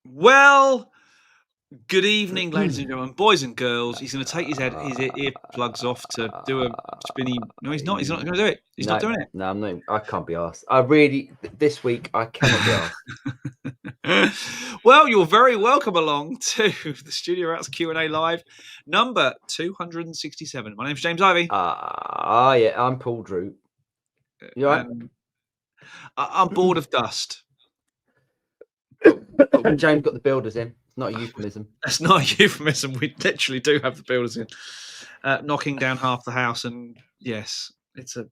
Well, good evening, ladies and gentlemen, boys and girls. He's going to take his earplugs off to do a spinny. No, he's not. He's not going to do it. He's not No, doing it. no, I'm not. I can't be asked. I really this week I cannot be asked. Well, you're very welcome along to the Studio Rats Q&A Live, number 267. My name's James Ivy. Yeah, I'm Paul Drew. You all right? And I'm bored of dust. And James got the builders in. It's not a euphemism. That's not a euphemism. We literally do have the builders in, knocking down half the house. And yes, it's a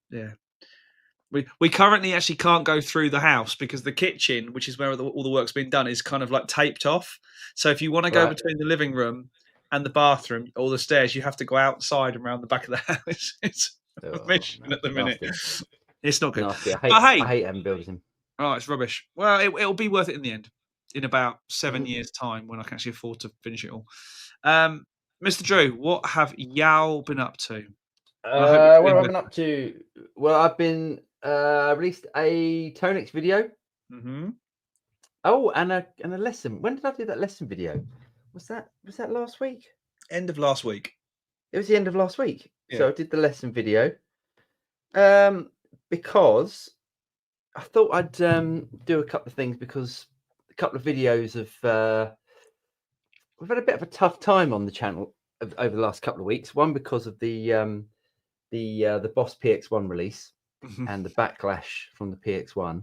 We currently actually can't go through the house because the kitchen, which is where all the work's been done, is kind of like taped off. So if you want to go between the living room and the bathroom or the stairs, you have to go outside and around the back of the house. It's a mission at the minute. Nasty. It's not good. Nasty. I hate having builders in. Oh, it's rubbish. Well, it'll be worth it in the end, in about 7 years' time when I can actually afford to finish it all. Mr. Drew, what have y'all been up to? What have I been up to? Well, I've been released a Tonix video. Mm-hmm. Oh, and a lesson. When did I do that lesson video? Was that last week? End of last week. It was the end of last week. Yeah. So I did the lesson video. Because I thought I'd do a couple of things because a couple of videos of we've had a bit of a tough time on the channel over the last couple of weeks. One because of the Boss PX1 release and the backlash from the PX1.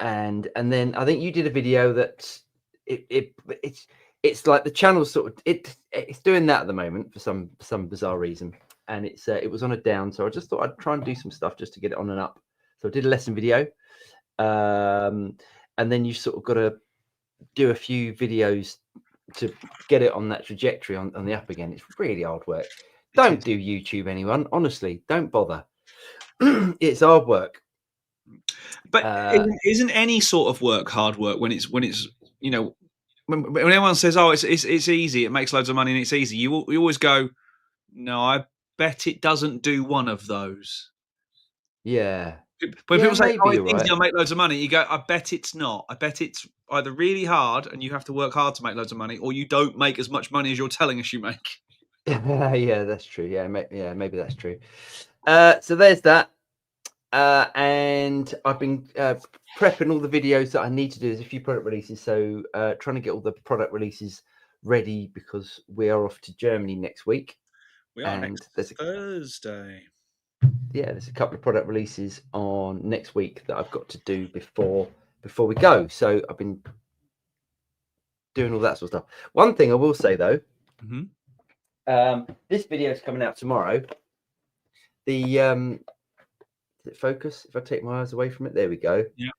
And then I think you did a video that it's like the channel sort of it's doing that at the moment for some bizarre reason, and it was on a down. So I just thought I'd try and do some stuff just to get it on and up. So I did a lesson video, and then you sort of got to do a few videos to get it on that trajectory on the up again. It's really hard work. Don't do YouTube, anyone. Honestly, don't bother. It's hard work. But isn't any sort of work hard work when it's you know when everyone says, oh, it's easy, it makes loads of money and it's easy, you always go, no, I bet it doesn't do one of those. Yeah. When people say, oh, it's right. easy, I'll make loads of money, you go, I bet it's not. I bet it's either really hard and you have to work hard to make loads of money, or you don't make as much money as you're telling us you make. Yeah, that's true. Yeah, maybe that's true. So there's that. And I've been prepping all the videos that I need to do. There's a few product releases, so trying to get all the product releases ready because we are off to Germany next week. We are next Thursday. Yeah, there's a couple of product releases on next week that I've got to do before we go. So I've been doing all that sort of stuff. One thing I will say though, this video is coming out tomorrow. The does it focus? If I take my eyes away from it, there we go. Yeah.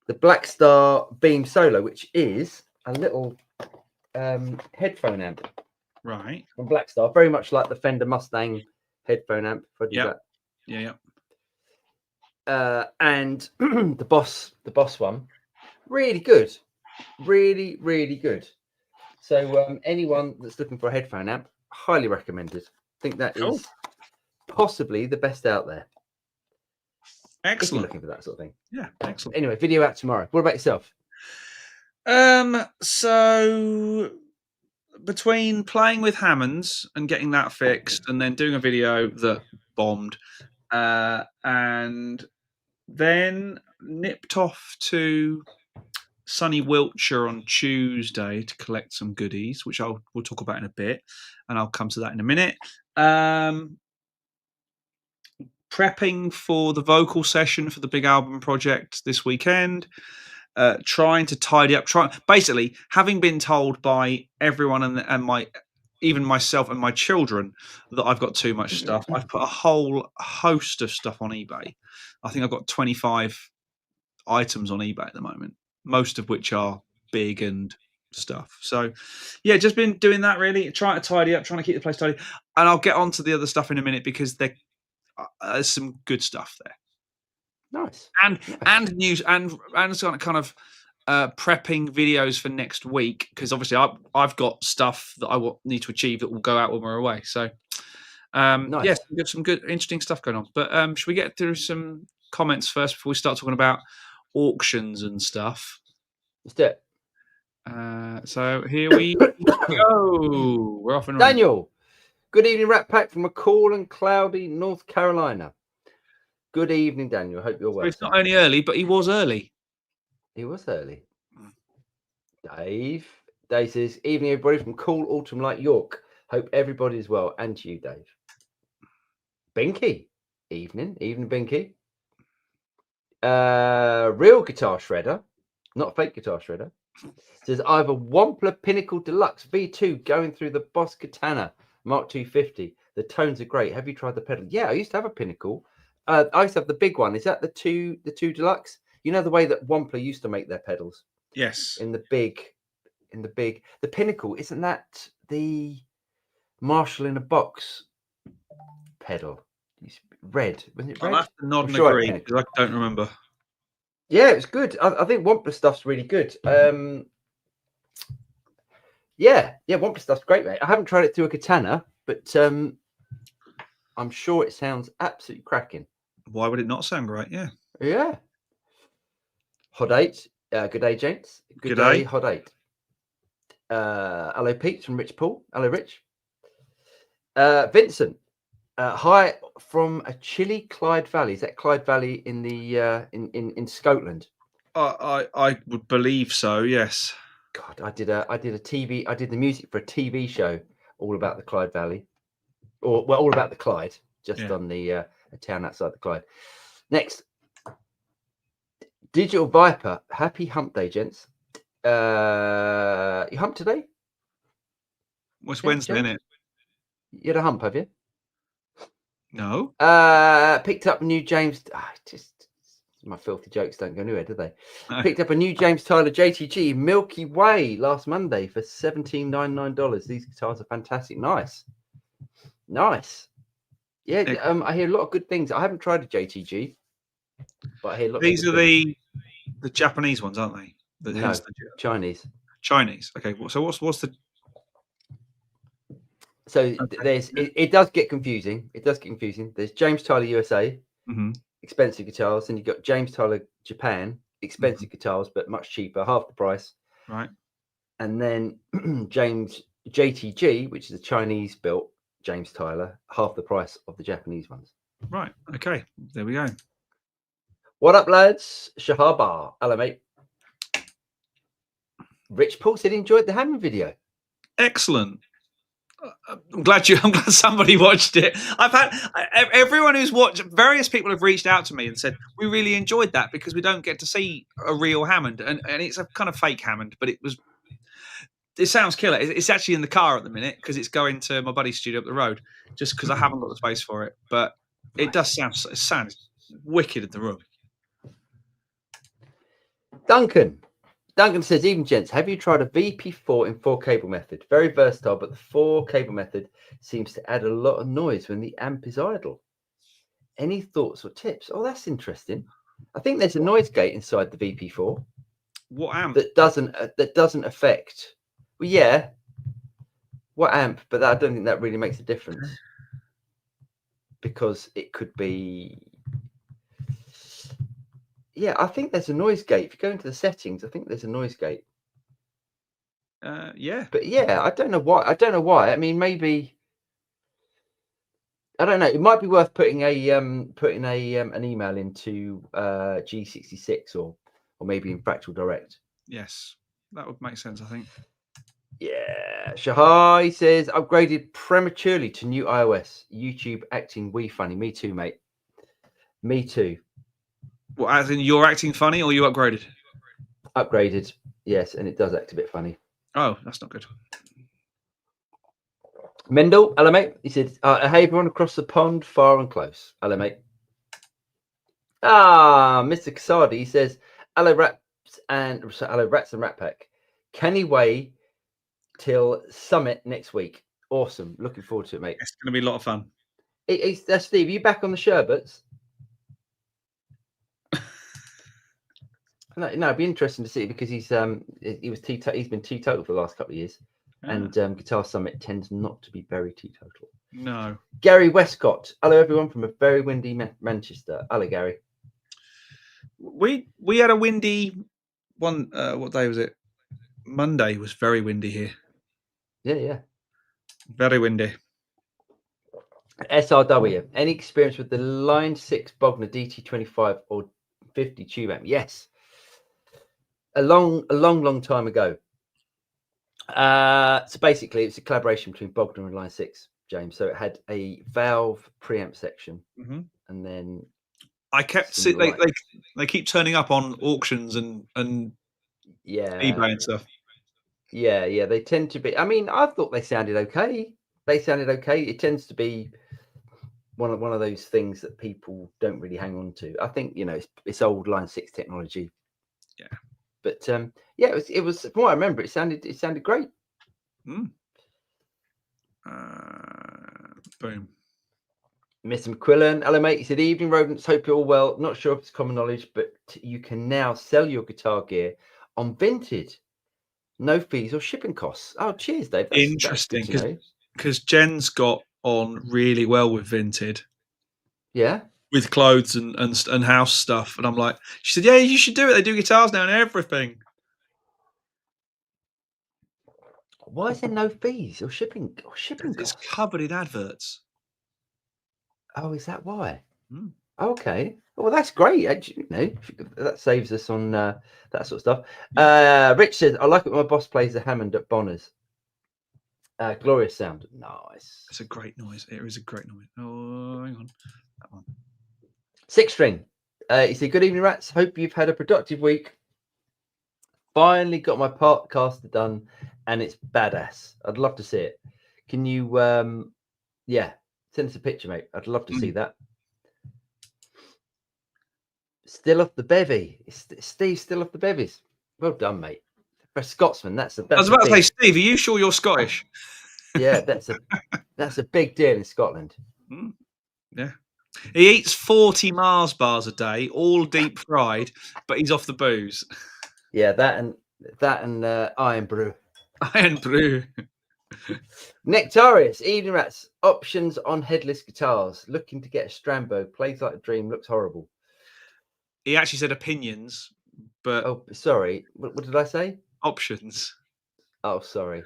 The Blackstar Beam Solo, which is a little headphone amp. Right. From Blackstar, very much like the Fender Mustang headphone amp. If I do that. Yeah. And the Boss one, really good, really good. So anyone that's looking for a headphone amp, highly recommended. I think that is possibly the best out there. Excellent. If you're looking for that sort of thing. Yeah, excellent. Anyway, video out tomorrow. What about yourself? So between playing with Hammonds and getting that fixed, and then doing a video that bombed, and then nipped off to sunny Wiltshire on Tuesday to collect some goodies, which we'll talk about in a bit, and I'll come to that in a minute. Prepping for the vocal session for the big album project this weekend, trying to tidy up, basically having been told by everyone and even myself and my children that I've got too much stuff. I've put a whole host of stuff on eBay. I think I've got 25 items on eBay at the moment, most of which are big and stuff. So yeah, just been doing that, really, trying to tidy up, trying to keep the place tidy. And I'll get on to the other stuff in a minute because there's some good stuff there. Nice. And news and kind of prepping videos for next week, because obviously I've got stuff that I will need to achieve that will go out when we're away. So nice. Yes, we've got some good interesting stuff going on. But should we get through some comments first before we start talking about auctions and stuff. Let's do it. So here we go. We're off and running. Daniel, good evening, Rat Pack from a cool and cloudy North Carolina. Good evening, Daniel. Hope you're well. It's not only early, but he was early. He was early. Dave says, evening, everybody from cool autumn like York. Hope everybody is well. And to you, Dave. Binky, evening, Binky. Real guitar shredder, not fake guitar shredder. Says, I have a Wampler Pinnacle Deluxe V2 going through the Boss Katana Mark 250. The tones are great. Have you tried the pedal? Yeah, I used to have a Pinnacle. I used to have the big one. Is that the two Deluxe? You know the way that Wampler used to make their pedals? Yes. The Pinnacle, isn't that the Marshall in a box pedal? Red, wasn't it red? I'll have to nod and agree because I don't remember. Yeah, it was good. I think Wampler stuff's really good. Yeah, Wampler stuff's great, mate. I haven't tried it through a Katana, but I'm sure it sounds absolutely cracking. Why would it not sound great? Yeah. Yeah. Hot 8. Good day, gents. Good day. Hot 8. Hello, Pete from Rich Paul. Hello, Rich. Vincent. Hi from a chilly Clyde Valley. Is that Clyde Valley in the in Scotland? I would believe so. Yes. God, I did the music for a TV show all about the Clyde Valley, all about the Clyde, just on the a town outside the Clyde. Next, Digital Viper. Happy Hump Day, gents. You hump today? It's Wednesday, isn't it? You had a hump, have you? No. Picked up a new James. My filthy jokes don't go anywhere, do they? No. Picked up a new James Tyler JTG Milky Way last Monday for $17.99. These guitars are fantastic. Nice. Yeah, I hear a lot of good things. I haven't tried a JTG, but I hear a lot. These are the Japanese ones, aren't they? No, Chinese. Okay. So what's the? So there's it does get confusing. There's James Tyler USA, expensive guitars, and you've got James Tyler Japan, expensive guitars but much cheaper, half the price. Right. And then James JTG, which is a Chinese built James Tyler, half the price of the Japanese ones. Right. Okay. There we go. What up, lads? Shahaba, hello, mate. Rich Paul said he enjoyed the Hammond video. Excellent. I'm glad somebody watched it. I've had everyone who's watched. Various people have reached out to me and said we really enjoyed that because we don't get to see a real Hammond, and it's a kind of fake Hammond, but it sounds killer. It's actually in the car at the minute because it's going to my buddy's studio up the road. Just because I haven't got the space for it, but it does sounds wicked in the room. Duncan says, even gents, have you tried a VP4 in 4 cable method? Very versatile, but the 4 cable method seems to add a lot of noise when the amp is idle. Any thoughts or tips? Oh, that's interesting. I think there's a noise gate inside the VP4. What amp? That doesn't affect. Well, yeah. What amp? But I don't think that really makes a difference because it could be. Yeah, I think there's a noise gate. If you go into the settings, I think there's a noise gate. Yeah. But yeah, I don't know why. I mean, maybe I don't know. It might be worth putting an email into G66 or maybe in Fractal Direct. Yes, that would make sense, I think. Yeah. Shahai says upgraded prematurely to new iOS. YouTube acting wee funny. Me too, mate. Me too. Well, as in you're acting funny or you upgraded? Upgraded, yes, and it does act a bit funny. Oh, that's not good. Mendel, hello, mate. He said, hey, everyone across the pond, far and close. Hello, mate. Mr. Casardi, he says, hello, Rats and Rat Pack. Can he wait till Summit next week? Awesome. Looking forward to it, mate. It's going to be a lot of fun. Steve, are you back on the sherbets? No, it'd be interesting to see because he's been teetotal for the last couple of years, and Guitar Summit tends not to be very teetotal. No. Gary Westcott, hello everyone from a very windy Manchester. Hello, Gary. we had a windy one. What day was it? Monday was very windy here. Yeah. Very windy. SRW. Any experience with the Line 6 Bogner DT25 or 50 tube amp? Yes. A long time ago. So basically, it's a collaboration between Bogner and Line 6, James. So it had a valve preamp section, and then I kept they keep turning up on auctions and eBay and stuff. Yeah, they tend to be. I mean, I thought they sounded okay. It tends to be one of those things that people don't really hang on to. I think it's old Line 6 technology. Yeah, but it was from what I remember, it sounded great. Boom. Mr. McQuillan, hello mate. He said, "Evening rodents, hope you're all well. Not sure if it's common knowledge, but you can now sell your guitar gear on Vinted. No fees or shipping costs." Oh, cheers, Dave. Interesting, because Jen's got on really well with Vinted. Yeah. With clothes and house stuff. And I'm like, she said, yeah, you should do it. They do guitars now and everything. Why is there no fees or shipping costs? It's covered in adverts. Oh, is that why? Okay. Well, that's great. Actually, that saves us on that sort of stuff. Rich says, "I like it when my boss plays the Hammond at Bonner's. Glorious sound." Nice. It's a great noise. It is a great noise. Oh, hang on. That one. 6 string. He said, "Good evening, rats. Hope you've had a productive week. Finally got my partcaster done, and it's badass. I'd love to see it. Can you, send us a picture, mate? I'd love to see that." Still off the bevy. Steve still off the bevies. Well done, mate. For a Scotsman, that's I was about to say, Steve, are you sure you're Scottish? Yeah, that's a big deal in Scotland. Yeah. He eats 40 Mars bars a day, all deep fried, but he's off the booze. Yeah, that and Iron Brew. Iron Brew. Nectarius, evening rats, options on headless guitars. Looking to get a Strambo. Plays like a dream. Looks horrible. He actually said opinions, but oh, sorry. What did I say? Options. Oh, sorry.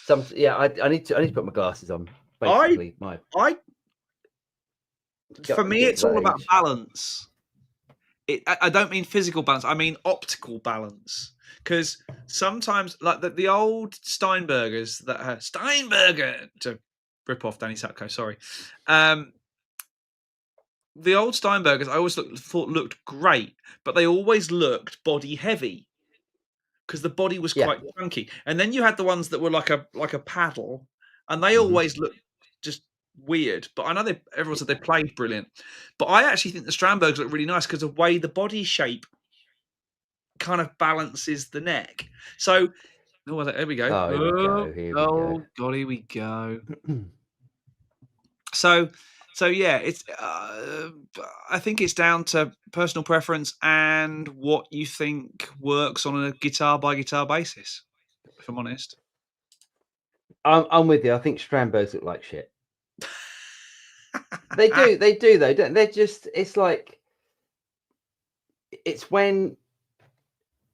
I need to put my glasses on. Basically, for me, it's all about balance. I don't mean physical balance. I mean optical balance. Because sometimes, like the old Steinbergers that Steinberger, to rip off Danny Satko, sorry. The old Steinbergers I always thought looked great, but they always looked body heavy because the body was quite chunky. And then you had the ones that were like a paddle, and they always looked just weird. But I know everyone said they played brilliant. But I actually think the Strambergs look really nice because the way the body shape kind of balances the neck. So, there we go. Here we go. God, here we go. So yeah, it's. I think it's down to personal preference and what you think works on a guitar by guitar basis. If I'm honest, I'm with you. I think Strambos look like shit. They do though. They're just. It's like. It's when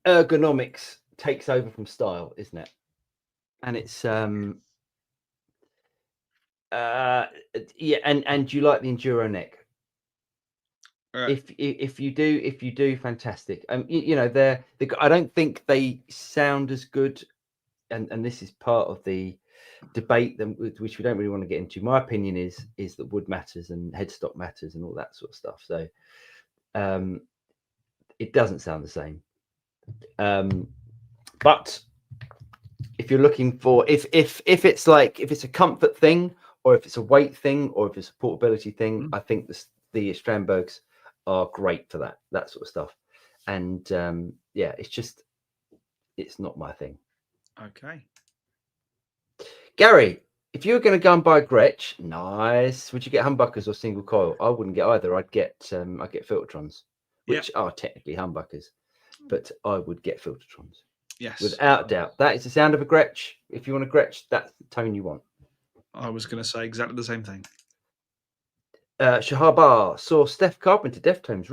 ergonomics takes over from style, isn't it? And it's and you like the Enduro neck. Right. If you do, fantastic. I don't think they sound as good, and this is part of the debate which we don't really want to get into. My opinion is that wood matters and headstock matters and all that sort of stuff. So it doesn't sound the same. But if you're looking for if it's a comfort thing, or if it's a weight thing, or if it's a portability thing, I think the Strambergs are great for that sort of stuff. And it's not my thing. Okay. Gary, if you were going to go and buy a Gretsch, nice, would you get humbuckers or single coil? I wouldn't get either. I'd get Filtertrons, which are technically humbuckers, but I would get Filtertrons. Yes, without doubt. That is the sound of a Gretsch. If you want a Gretsch, that's the tone you want. I was going to say exactly the same thing. Shahabar saw Steph Carpenter Deftones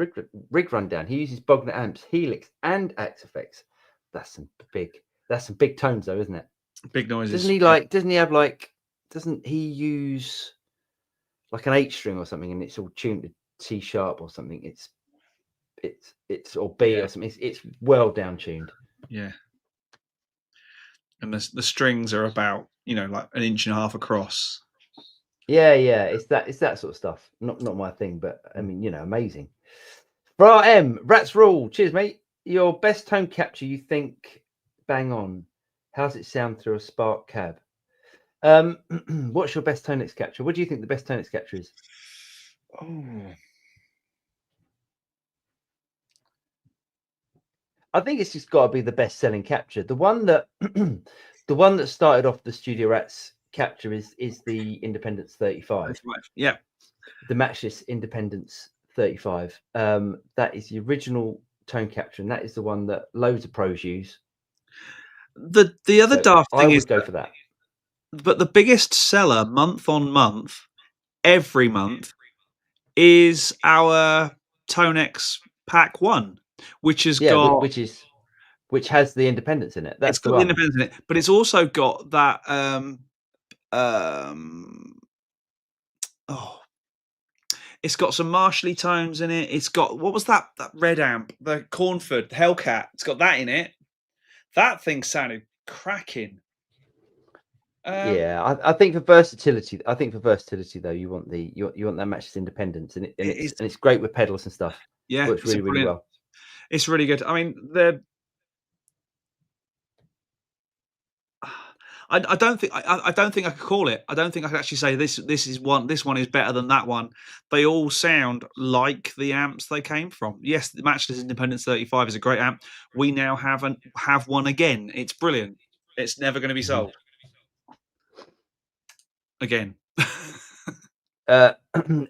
rig rundown. He uses Bogner amps, Helix, and Axe effects. That's some big tones, though, isn't it? Big noises. Doesn't he doesn't he use like an 8-string or something, and it's all tuned to C sharp or something? It's or B or something. It's well down tuned. Yeah. And the strings are about, like 1.5 inches across. Yeah. It's that sort of stuff. Not my thing, but I mean, amazing. Bra M, Rats Rule. Cheers, mate. Your best tone capture, you think? Bang on. How's it sound through a Spark cab? What's your best Tonix capture? What do you think the best Tonix capture is? Oh, I think it's just got to be the best-selling capture. The one that started off the Studio Rats capture is the Independence 35. Yeah, the Matchless Independence 35. That is the original tone capture, and that is the one that loads of pros use. The other daft thing is go for that. But the biggest seller month on month, every month, is our Tonex Pack 1, which has got which has the Independence in it. It's got the Independence in it, but it's also got that it's got some Marshally tones in it. It's got, what was that red amp, the Cornford, the Hellcat. It's got that in it. That thing sounded cracking. I think for versatility, though, you want that Matchless Independence, and it's great with pedals and stuff. Yeah, works really well. It's really good. I mean, I don't think I could call it. I don't think I could actually say this one is better than that one. They all sound like the amps they came from. Yes, the Matchless Independence 35 is a great amp. We now have one again. It's brilliant. It's never going to be sold again.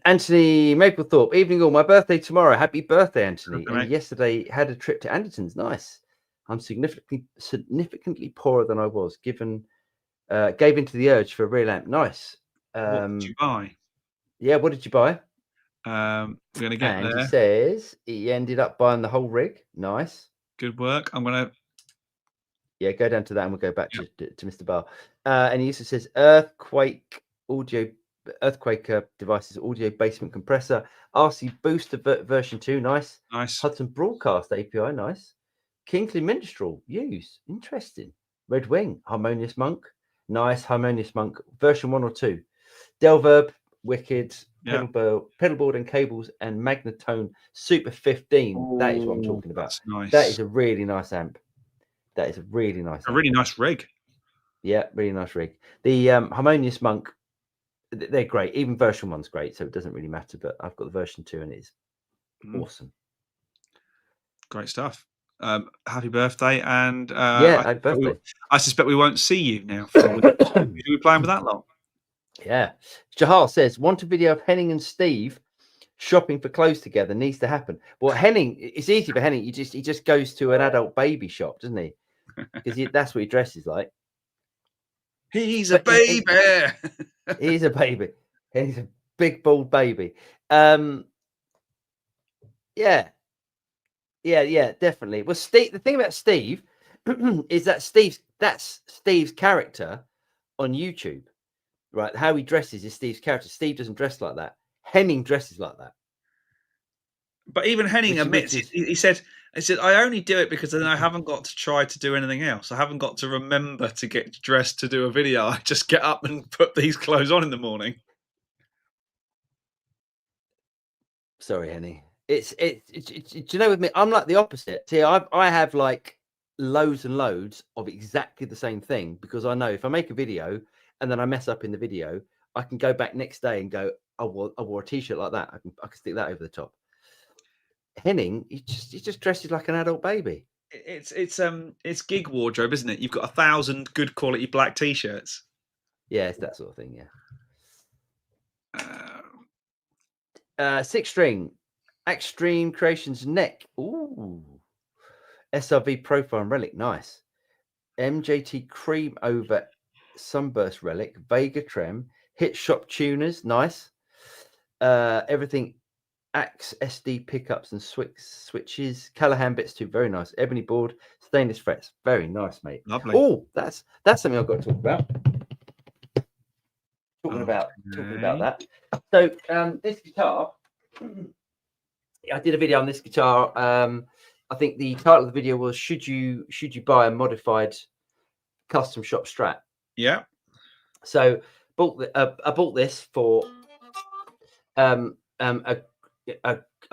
Anthony Maplethorpe, evening all. My birthday tomorrow. Happy birthday, Anthony. Okay, and yesterday had a trip to Anderton's. Nice. I'm significantly poorer than I was. Gave into the urge for a real amp. Nice. What did you buy? Yeah, what did you buy? We're going to get and there. He says he ended up buying the whole rig. Nice. Good work. I'm going to... Yeah, go down to that and we'll go back to Mr. Bar. And he also says Earthquake devices, audio basement compressor, RC Booster version 2, nice. Hudson Broadcast API, nice. Kingsley Minstrel, use, interesting. Red Wing, Harmonious Monk, nice. Harmonious Monk version 1 or 2. Delverb, wicked. Pedalboard and cables and Magnatone Super 15. Ooh, that is what I'm talking about. Nice. That is a really nice amp. That is a really nice amp. Really nice rig. Yeah, really nice rig. The Harmonious Monk, they're great. Even version 1's great, so it doesn't really matter. But I've got the version 2 and it's awesome. Great stuff. Happy birthday. And happy birthday. I suspect we won't see you now. You'll be playing with that lot. Yeah. Jahal says, want a video of Henning and Steve shopping for clothes together. Needs to happen. Well, Henning, it's easy for Henning. He just goes to an adult baby shop, doesn't he? Because that's what he dresses like. He's a baby. He's a baby. He's a big bald baby. Yeah, definitely. Well, Steve, the thing about Steve is that that's Steve's character on YouTube. Right, how he dresses is Steve's character. Steve doesn't dress like that. Henning dresses like that. But even Henning admits, he said, I only do it because then I haven't got to try to do anything else. I haven't got to remember to get dressed to do a video. I just get up and put these clothes on in the morning. Sorry, Henning. It's you know, with me, I'm like the opposite. See, I have like loads and loads of exactly the same thing because I know if I make a video and then I mess up in the video, I can go back next day and go, I wore a t-shirt like that. I can stick that over the top. Henning, he just dresses like an adult baby. It's gig wardrobe, isn't it? You've got 1,000 good quality black t-shirts. Yeah, it's that sort of thing. Yeah. 6-string, Extreme Creations neck. Ooh, SRV profile and relic, nice. MJT cream over Sunburst relic, Vega trem, Hit Shop tuners, nice. Everything Axe SD pickups and switches. Callahan bits too, very nice. Ebony board, stainless frets, very nice, mate. Lovely. Oh, that's something I've got to talk about. Talking about that. So this guitar, I did a video on this guitar. I think the title of the video was should you buy a modified custom shop Strat? Yeah. So I bought this for a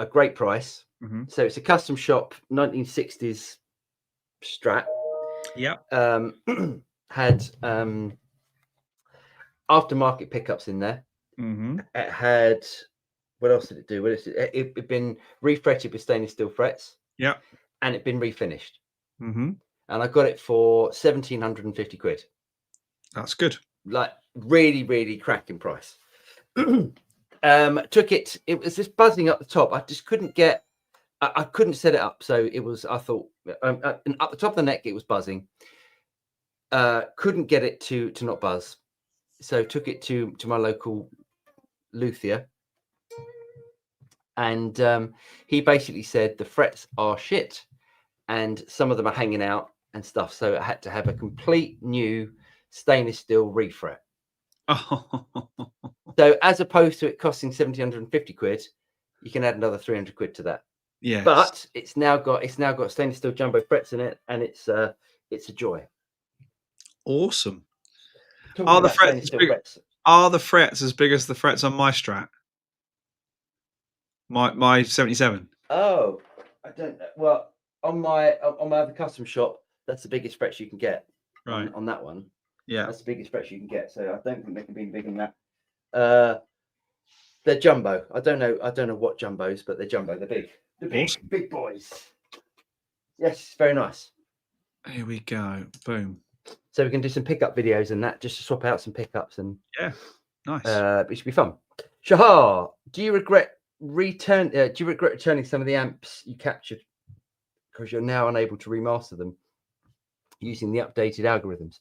great price. Mm-hmm. So it's a custom shop 1960s Strat. Yeah. Had aftermarket pickups in there. Mm-hmm. It had, what else did it do? It'd been refretted with stainless steel frets. Yeah. And it'd been refinished. Mm-hmm. And I got it for 1,750 quid. That's good. Like really, really cracking price. Took it. It was just buzzing up the top. I just couldn't get. I couldn't set it up. So it was. I thought, and up the top of the neck, it was buzzing. Couldn't get it to not buzz. So took it to my local luthier, and he basically said the frets are shit, and some of them are hanging out and stuff. So I had to have a complete new stainless steel refret. Oh. So as opposed to it costing 1,750 quid, you can add another 300 quid to that. Yeah. But it's now got stainless steel jumbo frets in it, and it's a joy. Awesome. Are the frets as big as the frets on my Strat? My 77. Oh, I don't know. Well, on my other custom shop, that's the biggest frets you can get. Right. On that one. Yeah. That's the biggest frets you can get. So I don't think they can be bigger than that. They're jumbo. I don't know what jumbos, but they're jumbo. They're big. They're big, awesome. Big boys. Yes, very nice. Here we go. Boom. So we can do some pickup videos and that, just to swap out some pickups and yeah, nice. It should be fun. Shahar, do you regret returning some of the amps you captured because you're now unable to remaster them using the updated algorithms?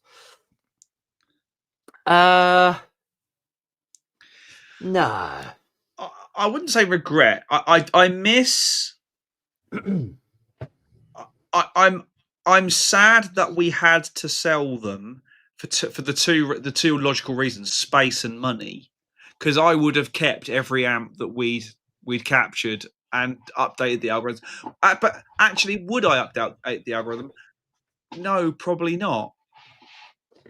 No. I wouldn't say regret. I miss. I'm sad that we had to sell them for the two logical reasons: space and money. Because I would have kept every amp that we'd captured and updated the algorithm. But actually, would I update the algorithm? No, probably not.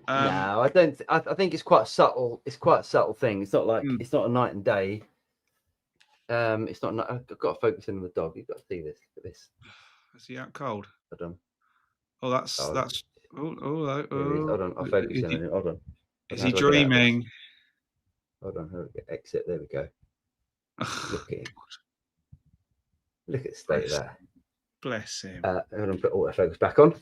No, I don't. I think it's quite subtle. It's quite a subtle thing. It's not like it's not a night and day. It's not. I've got to focus in on the dog. You've got to see this. Look at this. Is he out cold? Hold on. Oh, that's. Hold on. I'll focus in on it. Hold on. Is he dreaming? Hold on. Exit. There we go. Look at him. Look at the state of that. Bless him. Hold on. Put autofocus back on.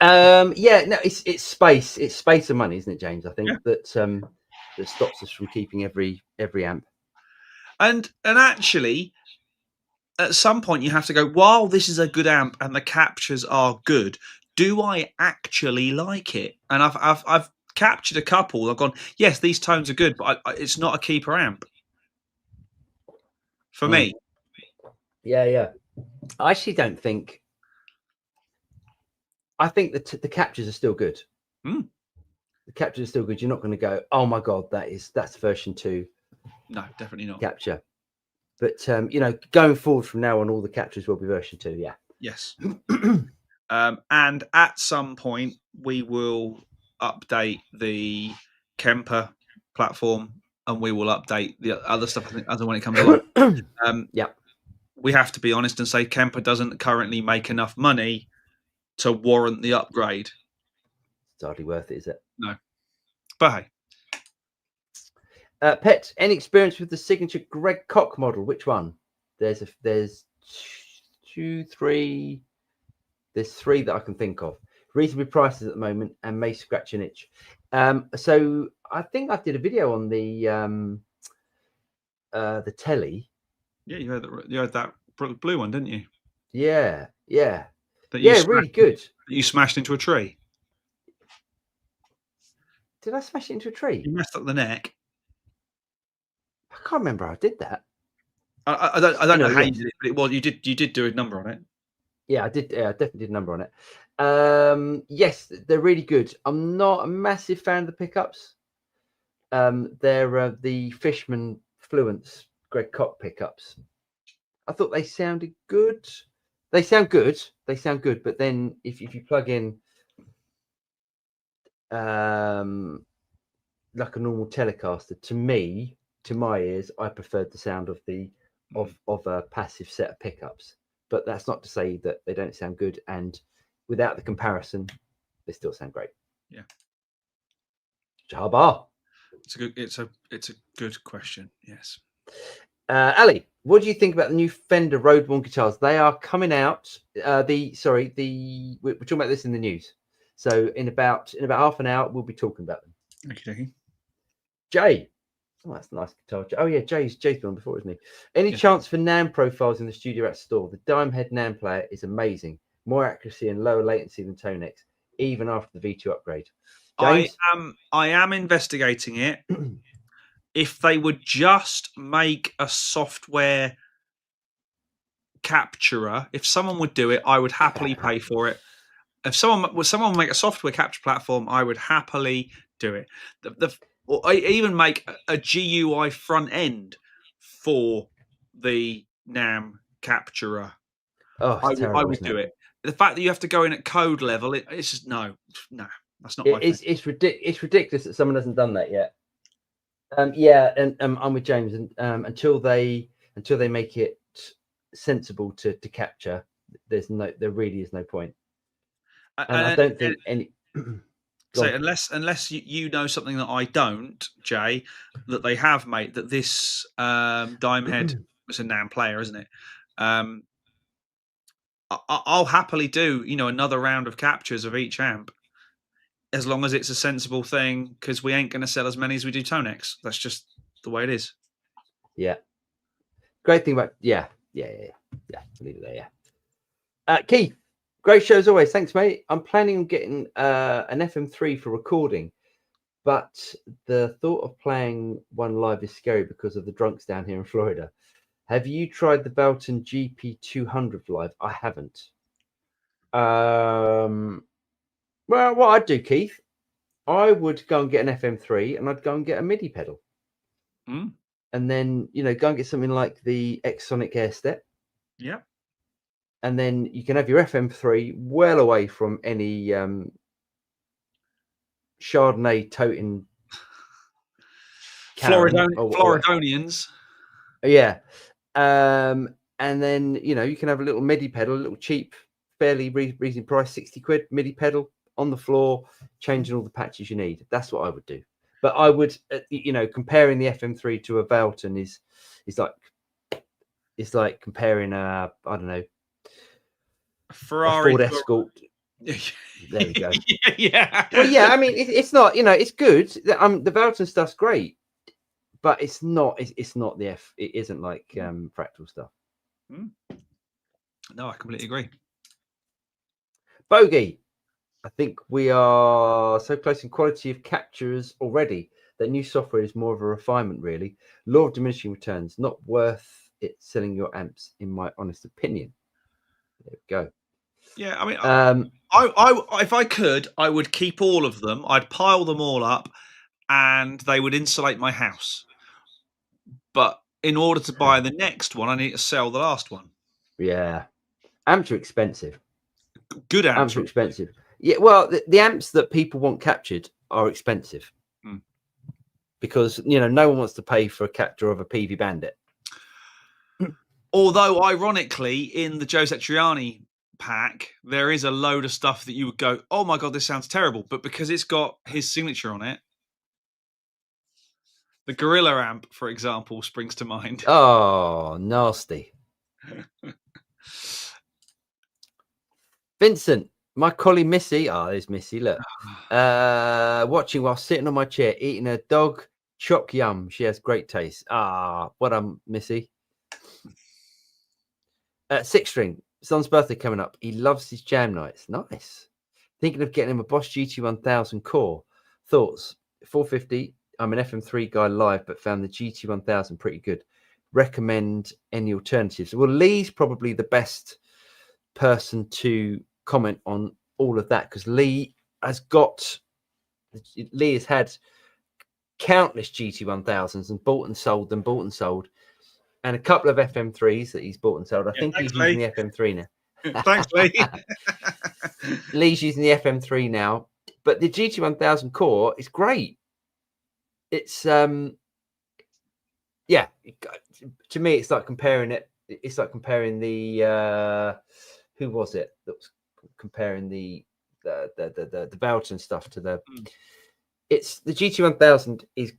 Yeah. No. It's space. It's space and money, isn't it, James? I think that stops us from keeping every amp. And actually, at some point, you have to go, while this is a good amp and the captures are good, do I actually like it? And I've captured a couple. I've gone, yes, these tones are good, but it's not a keeper amp for me. Yeah. I actually don't think. I think that the captures are still good. The captures are still good. You're not going to go, oh my god, that's version 2. No, definitely not. Capture. But going forward from now on, all the captures will be version 2. Yeah. Yes. And at some point, we will update the Kemper platform, and we will update the other stuff. I think as and when it comes along. Yeah. We have to be honest and say Kemper doesn't currently make enough money to warrant the upgrade. It's hardly worth it, is it? No. But hey. Pet, any experience with the signature Greg Koch model? Which one? There's 2, 3. There's 3 that I can think of. Reasonably prices at the moment and may scratch an itch. So I think I did a video on the telly. Yeah, you had that blue one, didn't you? Yeah. Really good. You smashed into a tree. Did I smash it into a tree? You messed up the neck. I can't remember how I did that. I don't know Anyway, how yeah. you did it, but it was you did do a number on it. Yeah, I did. Yeah, I definitely did a number on it. Yes, they're really good. I'm not a massive fan of the pickups. They're the Fishman Fluence Greg Koch pickups. I thought they sounded good. They sound good. They sound good. But then if you plug in like a normal Telecaster, to me, to my ears, I preferred the sound of a passive set of pickups. But that's not to say that they don't sound good. And without the comparison, they still sound great. Yeah. Jabba. It's a good question. Yes. Ali, what do you think about the new Fender Rode 1 guitars? They are coming out. We're talking about this in the news. So in about half an hour, we'll be talking about them. Okay. Jay, oh, that's a nice guitar. Oh yeah, Jay's been on before, isn't he? Any chance for NAM profiles in the Studio Rat store? The Dime Head NAM player is amazing. More accuracy and lower latency than Tonex, even after the V2 upgrade. James? I am investigating it. If they would just make a software capturer, if someone would do it, I would happily pay for it. If someone would make a software capture platform, I would happily do it. Or I even make a GUI front end for the NAM capturer. Oh, it's terrible, I would do it. The fact that you have to go in at code level, it's just no, that's not my thing. It's ridiculous that someone hasn't done that yet. And I'm with James. And until they make it sensible to capture, there really is no point. And I don't think any. So unless you know something that I don't, Jay, that they have made that this Dime Head was a NAM player, isn't it? I'll happily do another round of captures of each amp, as long as it's a sensible thing, because we ain't going to sell as many as we do Tonex. That's just the way it is. Yeah. Great thing about yeah. Leave it there. Yeah. Keith, great show as always. Thanks, mate. I'm planning on getting an FM3 for recording, but the thought of playing one live is scary because of the drunks down here in Florida. Have you tried the Belton GP200 live? I haven't. Well, what I'd do, Keith, I would go and get an FM3 and I'd go and get a MIDI pedal. And then, go and get something like the X-Sonic Airstep. Yeah. And then you can have your FM3 well away from any Chardonnay toting Floridonians. Yeah. And then, you can have a little MIDI pedal, a little cheap, fairly reasonable price, 60 quid MIDI pedal on the floor, changing all the patches you need. That's what I would do. But I would, comparing the FM3 to a Belton is like comparing I don't know, Ferrari, a Ford Escort. There we go. Yeah. Well, yeah. I mean, it's not. It's good. The Belton stuff's great, but it's not. It's not the F. It isn't like Fractal stuff. No, I completely agree. Bogey, I think we are so close in quality of captures already that new software is more of a refinement, really. Law of diminishing returns, not worth it selling your amps, in my honest opinion. There we go. Yeah, I mean, I if I could, I would keep all of them. I'd pile them all up, and they would insulate my house. But in order to buy the next one, I need to sell the last one. Yeah, amps are expensive. Good amps are expensive. Yeah, well, the amps that people want captured are expensive because no one wants to pay for a capture of a PV Bandit. Although, ironically, in the Joe Satriani pack, there is a load of stuff that you would go, "Oh my god, this sounds terrible," but because it's got his signature on it, the Gorilla amp, for example, springs to mind. Oh, nasty. Vincent, my collie Missy. Oh, there's Missy. Look, watching while sitting on my chair, eating a dog choc yum. She has great taste. What Missy. 6 string. Son's birthday coming up. He loves his jam nights. Nice. Thinking of getting him a Bosch GT1000 core. Thoughts? 450 I'm an FM3 guy live, but found the GT1000 pretty good. Recommend any alternatives? Well, Lee's probably the best person to comment on all of that, because Lee has had countless GT1000s and bought and sold them, and a couple of FM3s that he's bought and sold. I think he's using the FM3 now. Thanks, Lee. Lee's using the FM3 now, but the GT1000 core is great. It's yeah, to me it's like comparing it. It's like comparing the who was it that was comparing the Valton stuff to the. It's the GT1000 is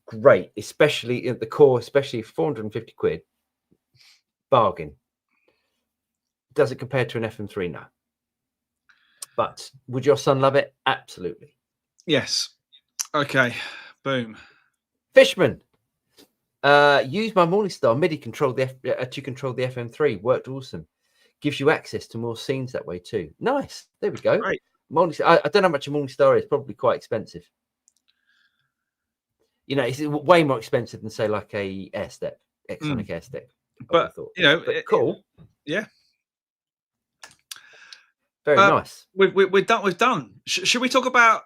great, especially in the core, especially 450 quid. Bargain. Does it compare to an FM3? No. But would your son love it? Absolutely. Yes. Okay. Boom. Fishman. Use my Morningstar MIDI control to control the FM3. Worked awesome. Gives you access to more scenes that way too. Nice. There we go. Great. Morningstar. I don't know how much a Morningstar is. Probably quite expensive. You know, it's way more expensive than say like a Airstep, Exonic Airstep. But you know, cool. Yeah. Very nice. We're done. We've done. Should we talk about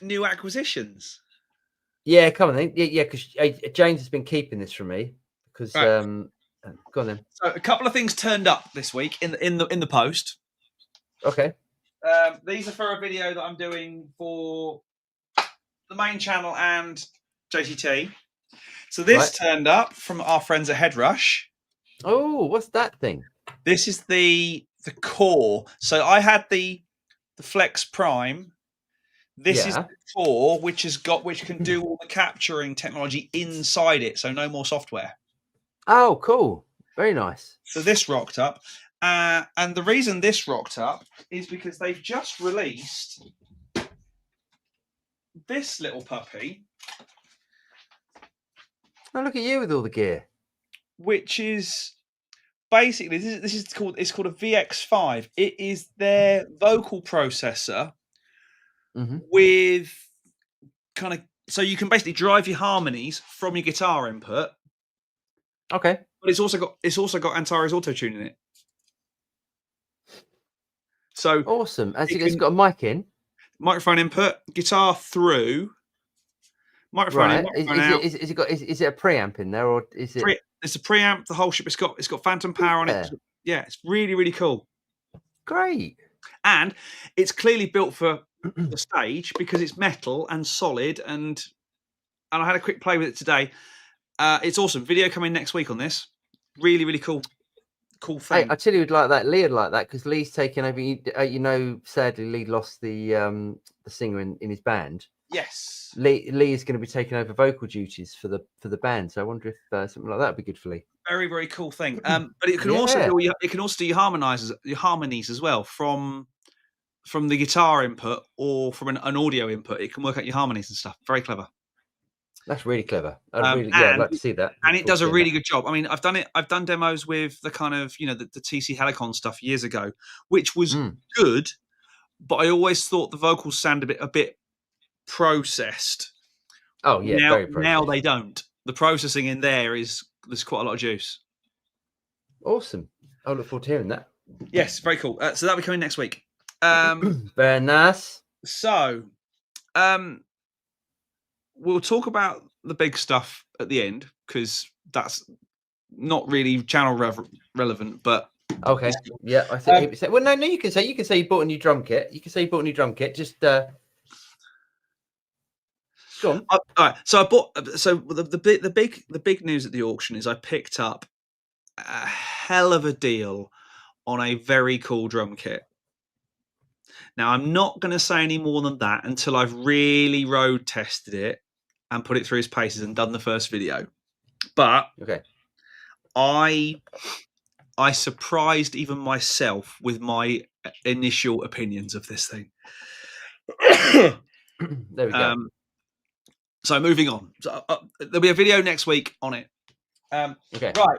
new acquisitions? Yeah, come on then. Yeah, because James has been keeping this from me. Because right. Go on then. So a couple of things turned up this week in the post. Okay. These are for a video that I'm doing for the main channel and JTT. So this turned up from our friends at Headrush. Oh, what's that thing? This is the core. So I had the Flex Prime. This is the core, which can do all the capturing technology inside it. So no more software. Oh, cool. Very nice. So this rocked up. And the reason this rocked up is because they've just released this little puppy. Oh, look at you with all the gear. Which is basically this is called a VX5. It is their vocal processor with kind of, so you can basically drive your harmonies from your guitar input. Okay. But it's also got Antares Auto Tune in it. So awesome. It's got a mic in. Microphone input, guitar through, microphone in, microphone out. Is it a preamp in there, or is it? It's a preamp. The whole ship. It's got phantom power on it. Yeah, it's really, really cool. Great. And it's clearly built for the stage because it's metal and solid. And I had a quick play with it today. It's awesome. Video coming next week on this. Really, really cool. Cool thing. Hey, I tell you, would like that. Lee would like that because Lee's taken over. You know, sadly, Lee lost the singer in his band. Yes. Lee is going to be taking over vocal duties for the band. So I wonder if something like that would be good for Lee. Very, very cool thing. But it can also do your harmonies as well from the guitar input or from an audio input. It can work out your harmonies and stuff. Very clever. That's really clever. I'd like to see that. And it does a really good job. I mean, I've done demos with the kind of, you know, the TC Helicon stuff years ago, which was good, but I always thought the vocals sound a bit processed. Oh yeah, very processed. Now they don't. The processing in there's quite a lot of juice. Awesome. I look forward to hearing that. Yes, very cool. So that'll be coming next week. Very nice. So, we'll talk about the big stuff at the end because that's not really channel relevant. But okay, yeah, I think. Well, no, you can say you bought a new drum kit. You can say you bought a new drum kit. Just go on. All right. So I bought. So the big news at the auction is I picked up a hell of a deal on a very cool drum kit. Now, I'm not going to say any more than that until I've really road tested it and put it through its paces and done the first video. But I surprised even myself with my initial opinions of this thing. There we go. So moving on. So, there'll be a video next week on it. Okay. Right.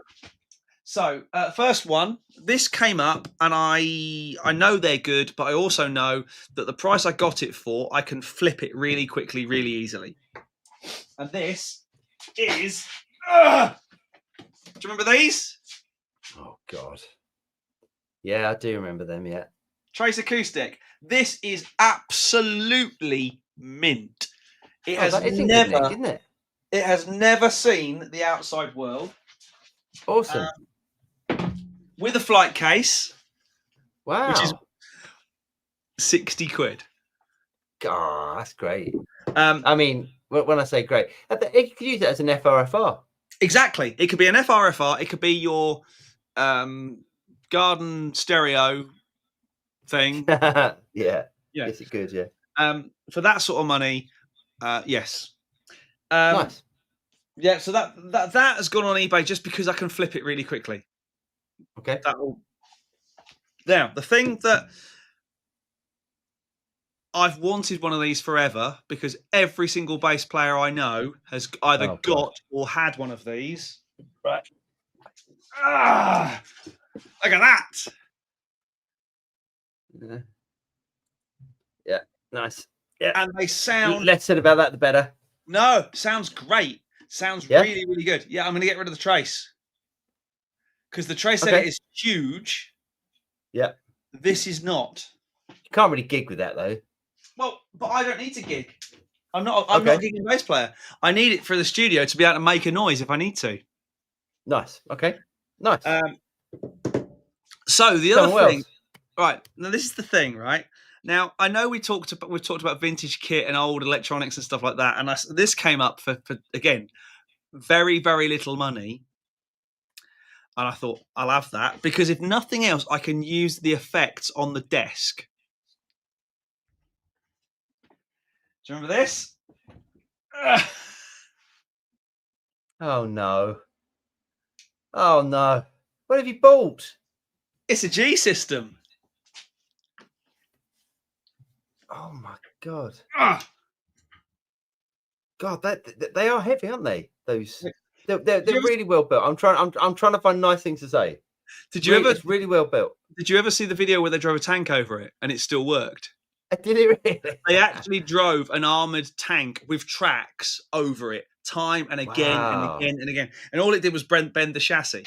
So first one, this came up and I know they're good, but I also know that the price I got it for, I can flip it really quickly, really easily. And this is. Do you remember these? Oh God. Yeah, I do remember them. Yeah. Trace Acoustic. This is absolutely mint. It has that is in never, good nick, isn't it? it has never seen the outside world. Awesome. With a flight case, Wow. which is 60 quid. God, that's great. Um, I mean, when I say great, you could use it as an FRFR. Exactly. It could be an FRFR. It could be your garden stereo thing. Yeah. Yeah. Yes, it could. Yeah. For that sort of money, yes. Nice. Yeah. So that has gone on eBay just because I can flip it really quickly. Okay. Now, the thing that I've wanted one of these forever because every single bass player I know has either got or had one of these. Right. Look at that. Yeah. Nice. Yeah. And they sound. Less said about that, the better. No, sounds great. Sounds really, really good. Yeah, I'm going to get rid of the trace because the trace edit is huge. Yeah. This is not. You can't really gig with that though. Well, but I don't need to gig. I'm not a gigging bass player. I need it for the studio to be able to make a noise if I need to. Nice. Okay. Nice. So the other thing, right? Now this is the thing, right? Now I know we've talked about vintage kit and old electronics and stuff like that, and this came up for again very, very little money, and I thought I'll have that because if nothing else, I can use the effects on the desk. Do you remember this? Oh no. Oh no. What have you bought? It's a G system. Oh my God. God, they are heavy, aren't they? Those they're really well built. I'm trying to find nice things to say. Did you ever? It's really well built. Did you ever see the video where they drove a tank over it and it still worked? Did it really? They actually drove an armored tank with tracks over it, time and again and again and again, and all it did was bend the chassis.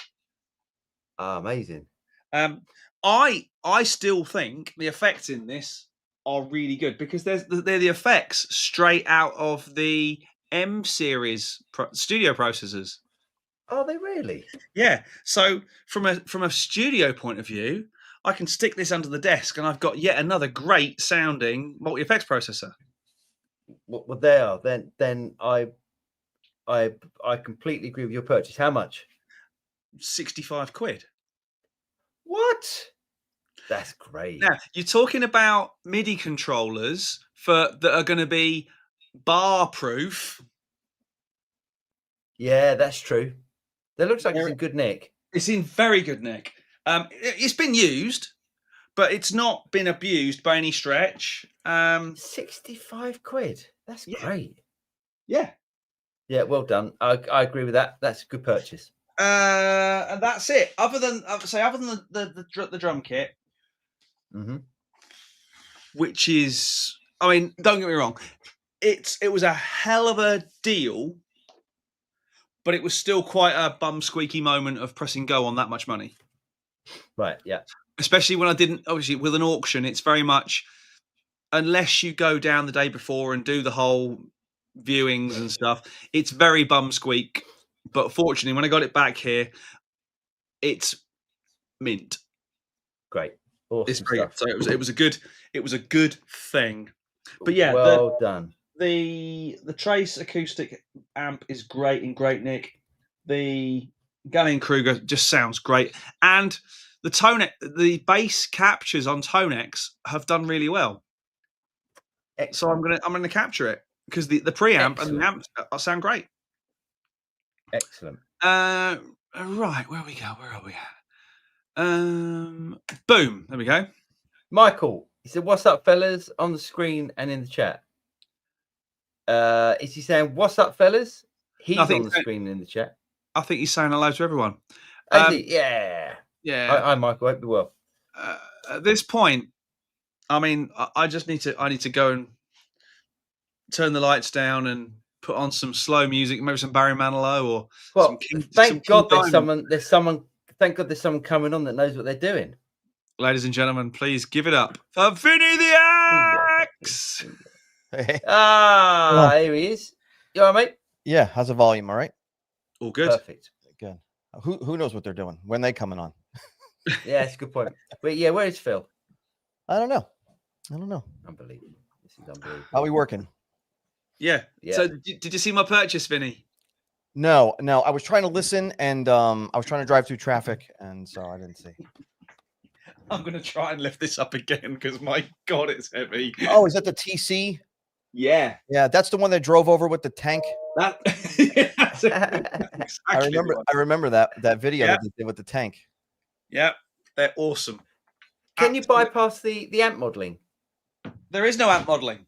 Amazing. I still think the effects in this are really good because they're the effects straight out of the M series studio processors. Are they really? Yeah. So from a studio point of view, I can stick this under the desk and I've got yet another great sounding multi-effects processor. Well, they are. Then I completely agree with your purchase. How much? 65 quid. What? That's great. Now, you're talking about MIDI controllers that are going to be bar proof. Yeah, that's true. That looks like it's in good nick. It's in very good nick. It's been used, but it's not been abused by any stretch. 65 quid. That's great. Yeah. Yeah, well done. I agree with that. That's a good purchase. And that's it. Other than the drum kit, which is, I mean, don't get me wrong, it was a hell of a deal, but it was still quite a bum squeaky moment of pressing go on that much money. Right. Yeah. Especially when I didn't, obviously with an auction, it's very much, unless you go down the day before and do the whole viewings and stuff, it's very bum squeak. But fortunately, when I got it back here, it's mint. Great. Awesome it's great. stuff. So it was a good thing. But yeah, well done. The Trace acoustic amp is great in great nick. The Gallien-Kruger just sounds great, and the bass captures on Tonex have done really well. Excellent. So I'm gonna capture it because the preamp and the amps sound great. Excellent. Right, where we go? Where are we at? Boom. There we go. Michael, he said, "What's up, fellas?" on the screen and in the chat. Is he saying "What's up, fellas"? He's on the screen and in the chat. I think he's saying hello to everyone. Yeah. Hi, Michael. Hope you're well. At this point, I mean, I need to go and turn the lights down and put on some slow music, maybe some Barry Manilow or Well, some King. thank God King Diamond. Thank God there's someone coming on that knows what they're doing. Ladies and gentlemen, please give it up for Vinny the Axe. Ah, here he is. You all right, mate? Yeah, how's the volume? All right, All good. Perfect. good. Who knows what they're doing? When they coming on? Yeah, that's a good point. But yeah, where is Phil? I don't know. Unbelievable. This is unbelievable. How are we working? Yeah. So did you see my purchase, Vinny? No. I was trying to listen, and I was trying to drive through traffic, and so I didn't see. I'm going to try and lift this up again because my God, it's heavy. Oh, is that the TC? Yeah. Yeah, that's the one that drove over with the tank. That's exactly I remember that video Yeah. that they did with the tank. Yeah, they're awesome. Can you bypass the amp modeling? There is no amp modeling.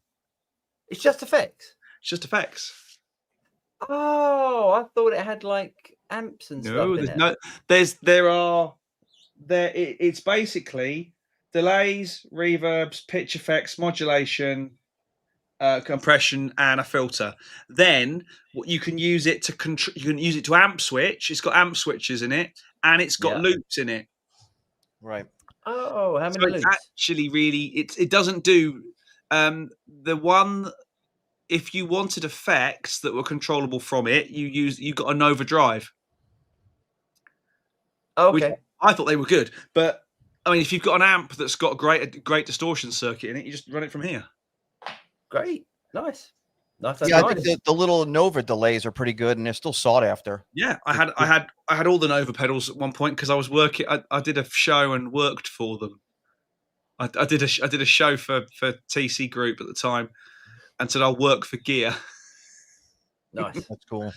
It's just effects. It's just effects. Oh, I thought it had like amps and No, stuff. It's basically delays, reverbs, pitch effects, modulation, compression, and a filter. Then you can use it to you can use it to amp switch. It's got amp switches in it, and it's got loops in it. Right. Oh, how many loops? Actually, really, it doesn't do the one. If you wanted effects that were controllable from it, you got a Nova Drive. Okay. I thought they were good, but I mean, if you've got an amp that's got a great distortion circuit in it, you just run it from here. Great, nice. I think the little Nova delays are pretty good, and they're still sought after. Yeah, I had all the Nova pedals at one point because I was working. I did a show and worked for them. I did a show for TC Group at the time, and said I'll work for gear. Nice, that's cool.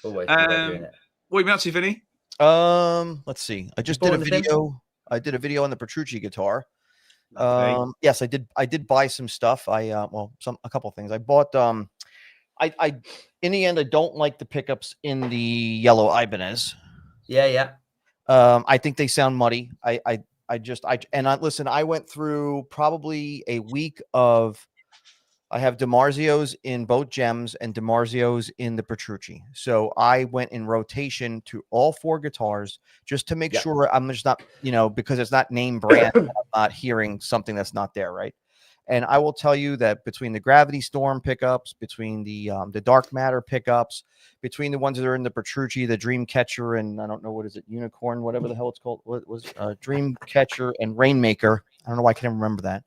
Always doing it. What are you up to, Vinny? Let's see. I just did a video. I did a video on the Petrucci guitar. Yes, I did buy some stuff. A couple of things. I bought I in the end I don't like the pickups in the yellow Ibanez. Yeah. I think they sound muddy. Listen, I went through probably a week of I have DiMarzios in both gems and DiMarzios in the Petrucci. So I went in rotation to all 4 guitars just to make sure I'm just not, because it's not name brand, I'm not hearing something that's not there, right? And I will tell you that between the Gravity Storm pickups, between the Dark Matter pickups, between the ones that are in the Petrucci, the Dreamcatcher, and I don't know, what is it, Unicorn, whatever the hell it's called, what was Dreamcatcher and Rainmaker. I don't know why I can't remember that.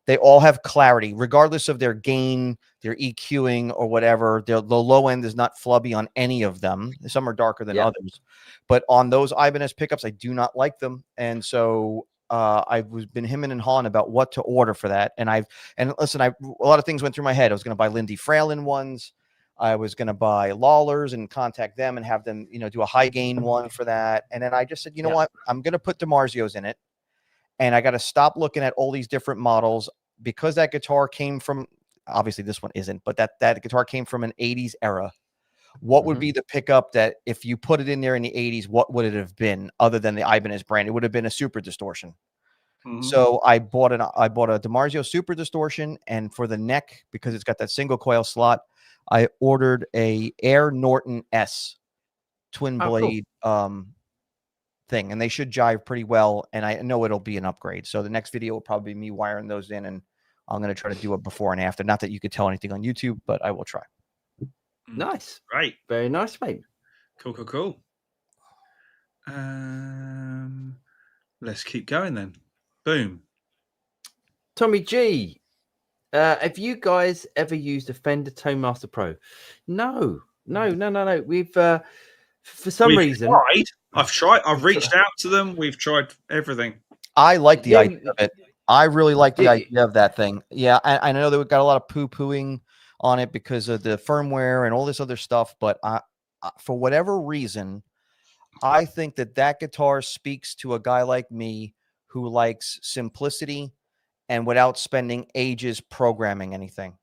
They all have clarity, regardless of their gain, their EQing, or whatever. The low end is not flubby on any of them. Some are darker than others. But on those Ibanez pickups, I do not like them. And so I've been hemming and hawing about what to order for that. And a lot of things went through my head. I was going to buy Lindy Fralin ones. I was going to buy Lawlers and contact them and have them, do a high gain one for that. And then I just said, you know what? I'm going to put DiMarzios in it. And I got to stop looking at all these different models because that guitar came from, obviously this one isn't, but that guitar came from an 80s era. What would be the pickup that if you put it in there in the 80s, what would it have been other than the Ibanez brand? It would have been a Super Distortion. So I bought a DiMarzio Super Distortion, and for the neck, because it's got that single coil slot, I ordered a Air Norton S twin blade thing, and they should jive pretty well, and I know it'll be an upgrade. So the next video will probably be me wiring those in, and I'm going to try to do a before and after. Not that you could tell anything on YouTube, but I will try. Nice. Right. Very nice, mate. Cool. Let's keep going then. Boom. Tommy G, have you guys ever used a Fender Tonemaster Pro? No. We've for some reason tried. I've reached out to them. We've tried everything. I like the idea of it. I really like the idea of that thing. Yeah, I know that we've got a lot of poo-pooing on it because of the firmware and all this other stuff, but for whatever reason, I think that guitar speaks to a guy like me who likes simplicity and without spending ages programming anything.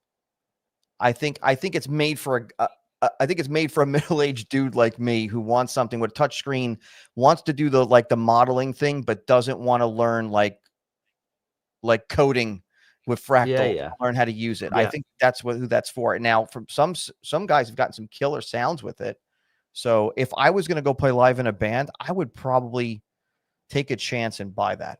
I think it's made for a middle-aged dude like me who wants something with a touch screen, wants to do the modeling thing, but doesn't want to learn like coding with Fractal, Yeah, yeah. learn how to use it. I Yeah. think that's who that's for. Now, from some guys have gotten some killer sounds with it. So if I was going to go play live in a band, I would probably take a chance and buy that.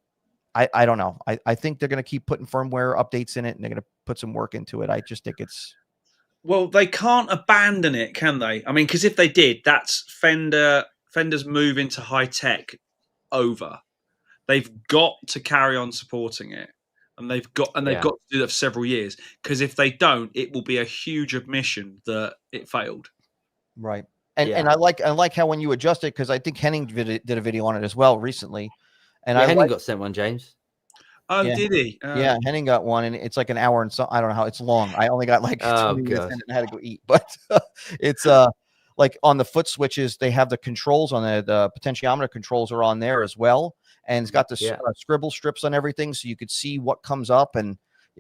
I don't know. I think they're going to keep putting firmware updates in it, and they're going to put some work into it. I just think it's. Well, they can't abandon it, can they? I mean, because if they did, that's Fender's move into high tech over. They've got to carry on supporting it, and they've got to do that for several years. Because if they don't, it will be a huge admission that it failed. Right. And I like how when you adjust it, because I think Henning did a video on it as well recently. And Henning got sent one, James. Oh, did he? Yeah, Henning got one, and it's like an hour and so I don't know how it's long. I only got like 20 minutes in it and I had to go eat. But it's like on the foot switches, they have the controls on the potentiometer controls are on there as well, and it's got the scribble strips on everything, so you could see what comes up, and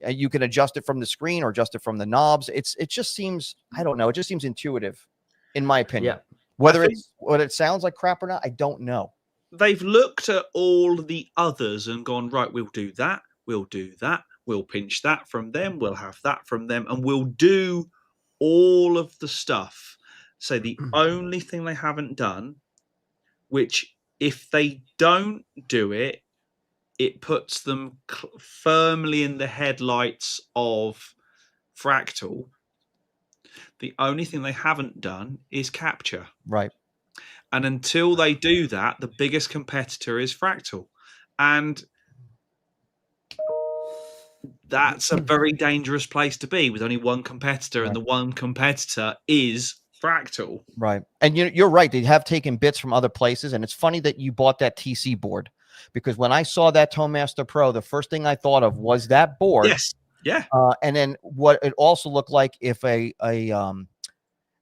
you can adjust it from the screen or adjust it from the knobs. It just seems, I don't know, it just seems intuitive, in my opinion. Yeah. Whether it sounds like crap or not, I don't know. They've looked at all the others and gone, right, we'll do that, we'll pinch that from them, we'll have that from them, and we'll do all of the stuff. So the only thing they haven't done, which if they don't do it, it puts them firmly in the headlights of Fractal. The only thing they haven't done is capture. Right. And until they do that, the biggest competitor is Fractal. And that's a very dangerous place to be with only one competitor, and the one competitor is Fractal. Right. And you're right. They have taken bits from other places. And it's funny that you bought that TC board, because when I saw that ToneMaster Pro, the first thing I thought of was that board. Yes. Yeah. And then what it also looked like if a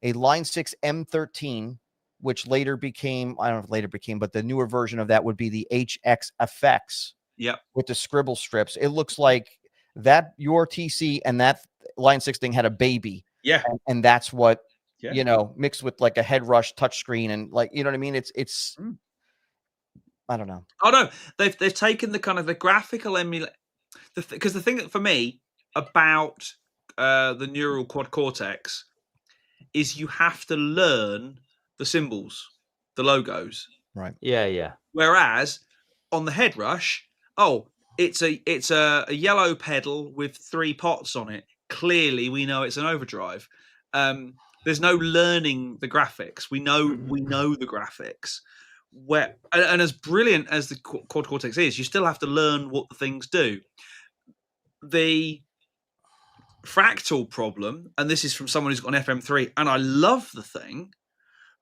Line 6 M13, which later became, I don't know if later became, but the newer version of that would be the HX FX. Yep. With the scribble strips. It looks like that your TC and that Line 6 thing had a baby. Yeah. And that's what, mixed with like a head rush touchscreen and like, you know what I mean? It's I don't know. Oh no, they've taken the kind of the graphical emulate, because the thing that for me about the Neural Quad Cortex is you have to learn the symbols, the logos. Right. Yeah, yeah. Whereas on the Head Rush, it's a yellow pedal with 3 pots on it. Clearly, we know it's an overdrive. There's no learning the graphics. We know the graphics. And as brilliant as the Quad Cortex is, you still have to learn what the things do. The Fractal problem, and this is from someone who's got an FM3, and I love the thing,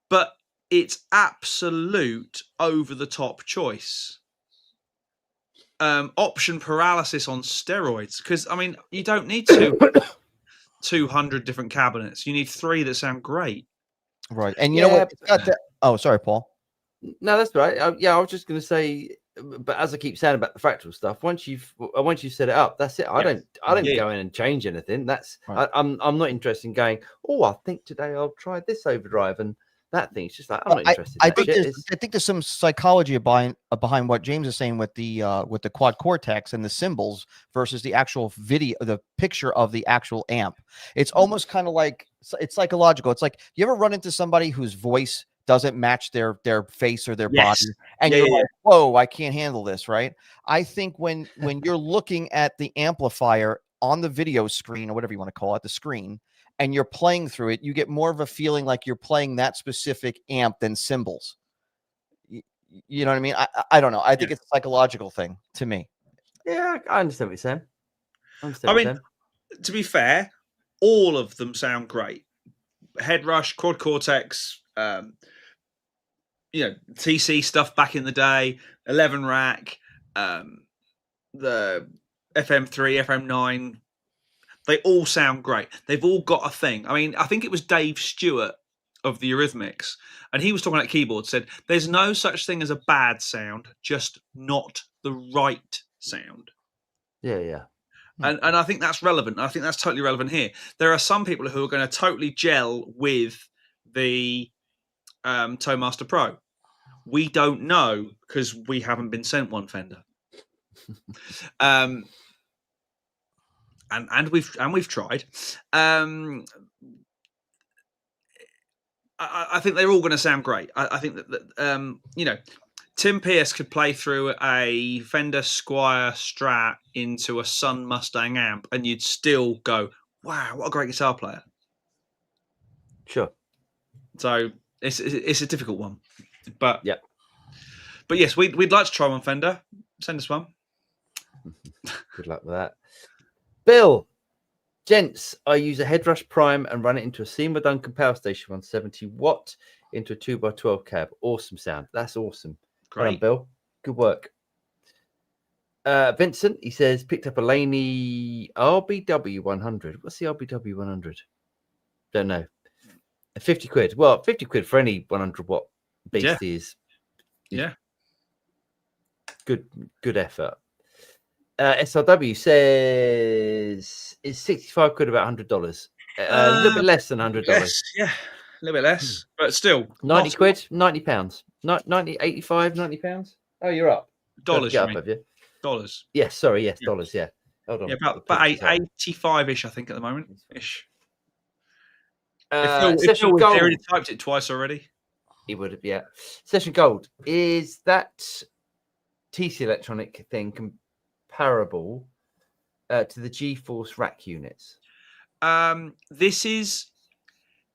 but it's absolute over-the-top choice. Option paralysis on steroids, because, I mean, you don't need 200 different cabinets. You need 3 that sound great. Right. And you know what? It's got that... Oh, sorry, Paul. No, that's right. I was just going to say, but as I keep saying about the Fractal stuff, once you've set it up, that's it. I don't go in and change anything. That's right. I'm not interested in going, I think today I'll try this overdrive and that thing. It's just like, I'm not interested. I think there's some psychology behind what James is saying with the Quad Cortex and the symbols versus the actual video, the picture of the actual amp. It's almost kind of like, it's psychological. It's like, you ever run into somebody whose voice doesn't match their face or their body, and you're like, whoa, I can't handle this, right? I think when you're looking at the amplifier on the video screen, or whatever you want to call it, the screen, and you're playing through it, you get more of a feeling like you're playing that specific amp than cymbals. You know what I mean? I don't know. I think it's a psychological thing to me. Yeah, I understand what you're saying. I mean, to be fair, all of them sound great. Head Rush, Quad Cortex, TC stuff back in the day, 11 rack, the FM3, FM9, they all sound great. They've all got a thing. I mean, I think it was Dave Stewart of the Eurythmics, and he was talking about keyboards, said there's no such thing as a bad sound, just not the right sound. Yeah. And I think that's relevant. I think that's totally relevant here. There are some people who are going to totally gel with the ToneMaster Pro. We don't know because we haven't been sent one, Fender. and we've tried. I think they're all going to sound great. I think that Tim Pierce could play through a Fender Squier Strat into a Sun Mustang amp, and you'd still go, "Wow, what a great guitar player!" Sure. So it's a difficult one, but yeah. But yes, we'd like to try one, Fender. Send us one. Good luck with that. Bill, gents, I use a Headrush Prime and run it into a Seymour Duncan power station 170 watt into a 2x12 cab. Awesome sound. That's awesome. Great. Well done, Bill. Good work. Vincent, he says, picked up a Laney RBW 100. What's the RBW 100? Don't know. 50 quid. Well, 50 quid for any 100 watt beast is good effort. SRW says it's 65 quid, about $100. A little bit less than $100. Yes, yeah, a little bit less, but still 90 quid, 90 pounds, 90, 85, 90 pounds. Oh, you're up. Dollars, up, have you? Dollars. Yes, sorry, yes, dollars. Yeah, hold on. Yeah, about 85-ish, I think, at the moment. Ish. Session Gold. Already typed it twice already. He would have, yeah. Session Gold, is that TC Electronic thing comparable to the GeForce rack units? This is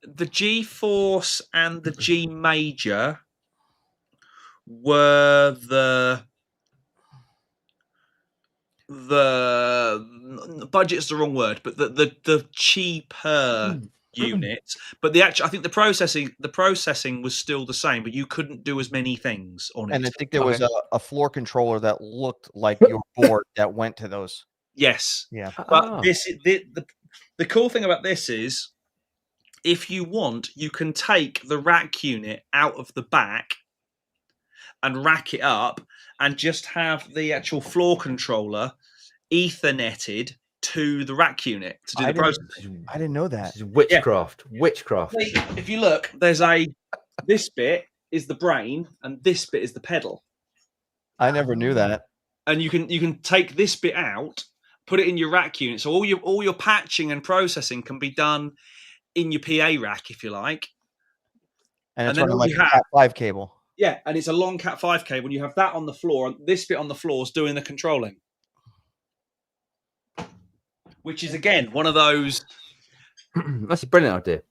the GeForce and the G Major were the budget's the wrong word, but the cheaper units. But I think the processing was still the same, but you couldn't do as many things on it. And I think there was a floor controller that looked like your board that went to those. Yes. Yeah. But the cool thing about this is, if you want, you can take the rack unit out of the back and rack it up and just have the actual floor controller Ethernetted to the rack unit to do the processing. I didn't know that. This is witchcraft. Yeah. Witchcraft. If you look, this bit is the brain and this bit is the pedal. I never knew that. And you can take this bit out, put it in your rack unit. So all your patching and processing can be done in your PA rack, if you like. And it's running like a Cat5 cable. Yeah, and it's a long Cat5 cable. And you have that on the floor, and this bit on the floor is doing the controlling. Which is, again, one of those... That's a brilliant idea.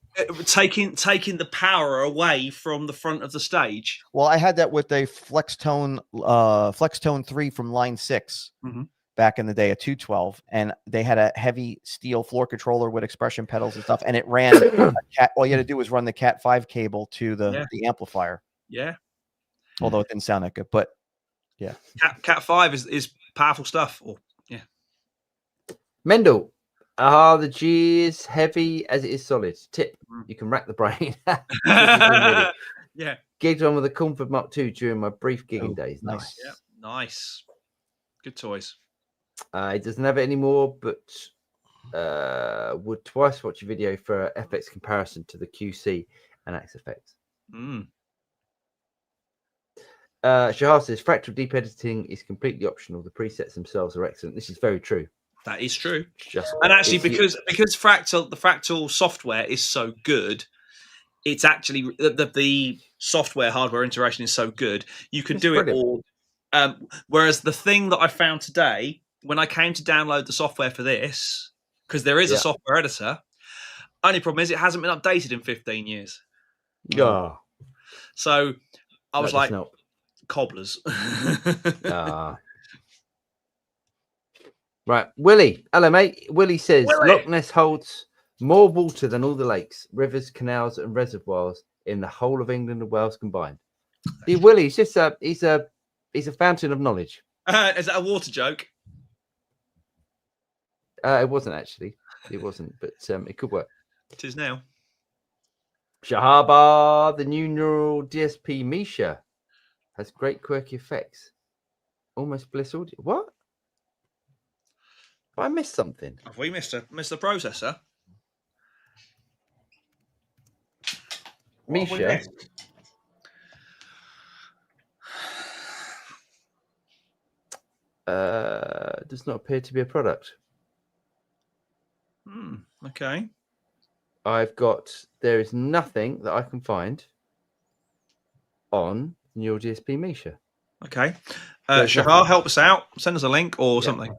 Taking the power away from the front of the stage. Well, I had that with a Flextone 3 from Line 6 back in the day, a 212, and they had a heavy steel floor controller with expression pedals and stuff, and it ran all you had to do was run the Cat5 cable to the amplifier. Yeah. Although it didn't sound that good, but yeah. Cat5 is powerful stuff. Mendel. The G is heavy as it is solid. Tip, you can rack the brain. Yeah. Gigged on with a Comfort Mark II during my brief gigging days. Nice. Yeah, nice. Good toys. He doesn't have it anymore, but would twice watch a video for FX comparison to the QC and Axe Effects. Shahar says fractal deep editing is completely optional. The presets themselves are excellent. This is very true. That is true. And actually, because the fractal software is so good, it's actually the software hardware integration is so good. You can do it all. Whereas the thing that I found today, when I came to download the software for this, because there is a software editor, only problem is it hasn't been updated in 15 years. Yeah. So I was like, cobblers. Right, Willie. Hello, mate. Willie says Loch Ness holds more water than all the lakes, rivers, canals, and reservoirs in the whole of England and Wales combined. See, Willie's just he's a fountain of knowledge. Is that a water joke? It wasn't actually. It wasn't, but it could work. It is now. Shahaba, the new neural DSP Misha, has great quirky effects. Almost bliss audio. What? I missed something. Have we missed the processor? Misha does not appear to be a product. Okay. There is nothing that I can find on Neural DSP Misha. Okay. There's Shahar, nothing. help us out. Send us a link or Yeah. something.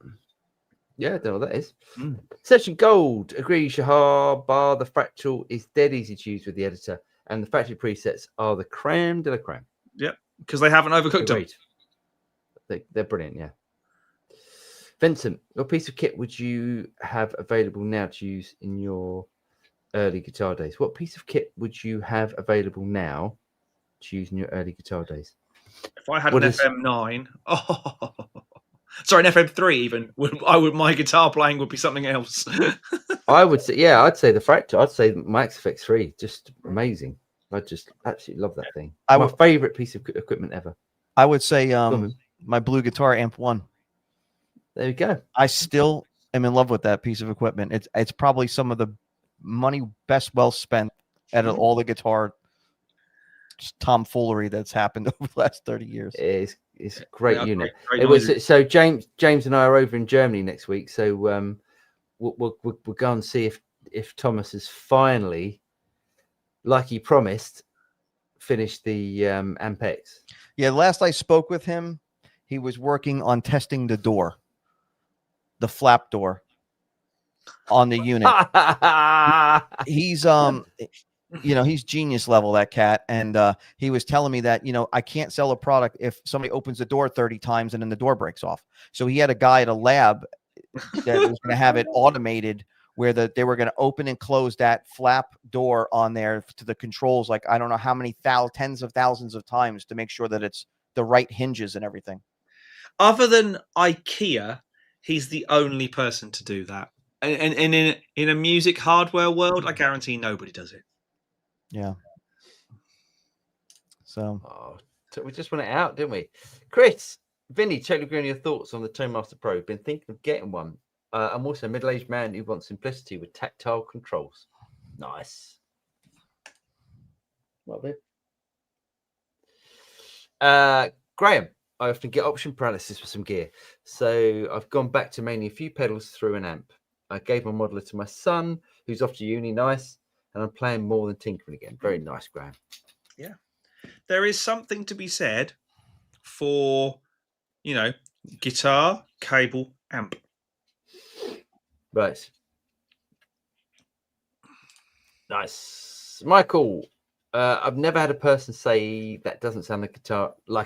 Yeah, I don't know what that is. Mm. Section Gold. Agree, Shahar. Bar the fractal is dead easy to use with the editor, and the factory presets are the creme de la creme. Yep. Because they haven't overcooked them. Agreed. They're brilliant, yeah. Vincent, what piece of kit would you have available now to use in your early guitar days? What piece of kit would you have available now to use in your early guitar days? If I had an FM9, sorry, an FM3 even, my guitar playing would be something else. I'd say the Fractal. I'd say Max FX3, just amazing. I just absolutely love that thing. My favorite piece of equipment ever. I would say my Blue Guitar Amp 1. There you go. I still am in love with that piece of equipment. It's probably some of the money best well spent at all the guitar tomfoolery that's happened over the last 30 years. It's a great unit. Great it was so James and I are over in Germany next week, so we'll go and see if Thomas has finally, like he promised, finished the Ampex. Yeah, last I spoke with him, he was working on testing the door, the flap door on the unit. He's he's genius level, that cat. And he was telling me that, I can't sell a product if somebody opens the door 30 times and then the door breaks off. So he had a guy at a lab that was going to have it automated where they were going to open and close that flap door on there to the controls. Like, I don't know how many tens of thousands of times to make sure that it's the right hinges and everything. Other than IKEA, he's the only person to do that. And in a music hardware world, I guarantee nobody does it. Yeah. So we just went it out, didn't we? Chris, Vinny, totally agree on your thoughts on the Tone Master Pro. Been thinking of getting one. I'm also a middle-aged man who wants simplicity with tactile controls. Nice. What, babe? Graham, I often get option paralysis for some gear, so I've gone back to mainly a few pedals through an amp. I gave my modeler to my son, who's off to uni. Nice. And I'm playing more than tinkering again. Very nice, Graham. Yeah. There is something to be said for, guitar, cable, amp. Right. Nice. Michael, I've never had a person say that doesn't sound like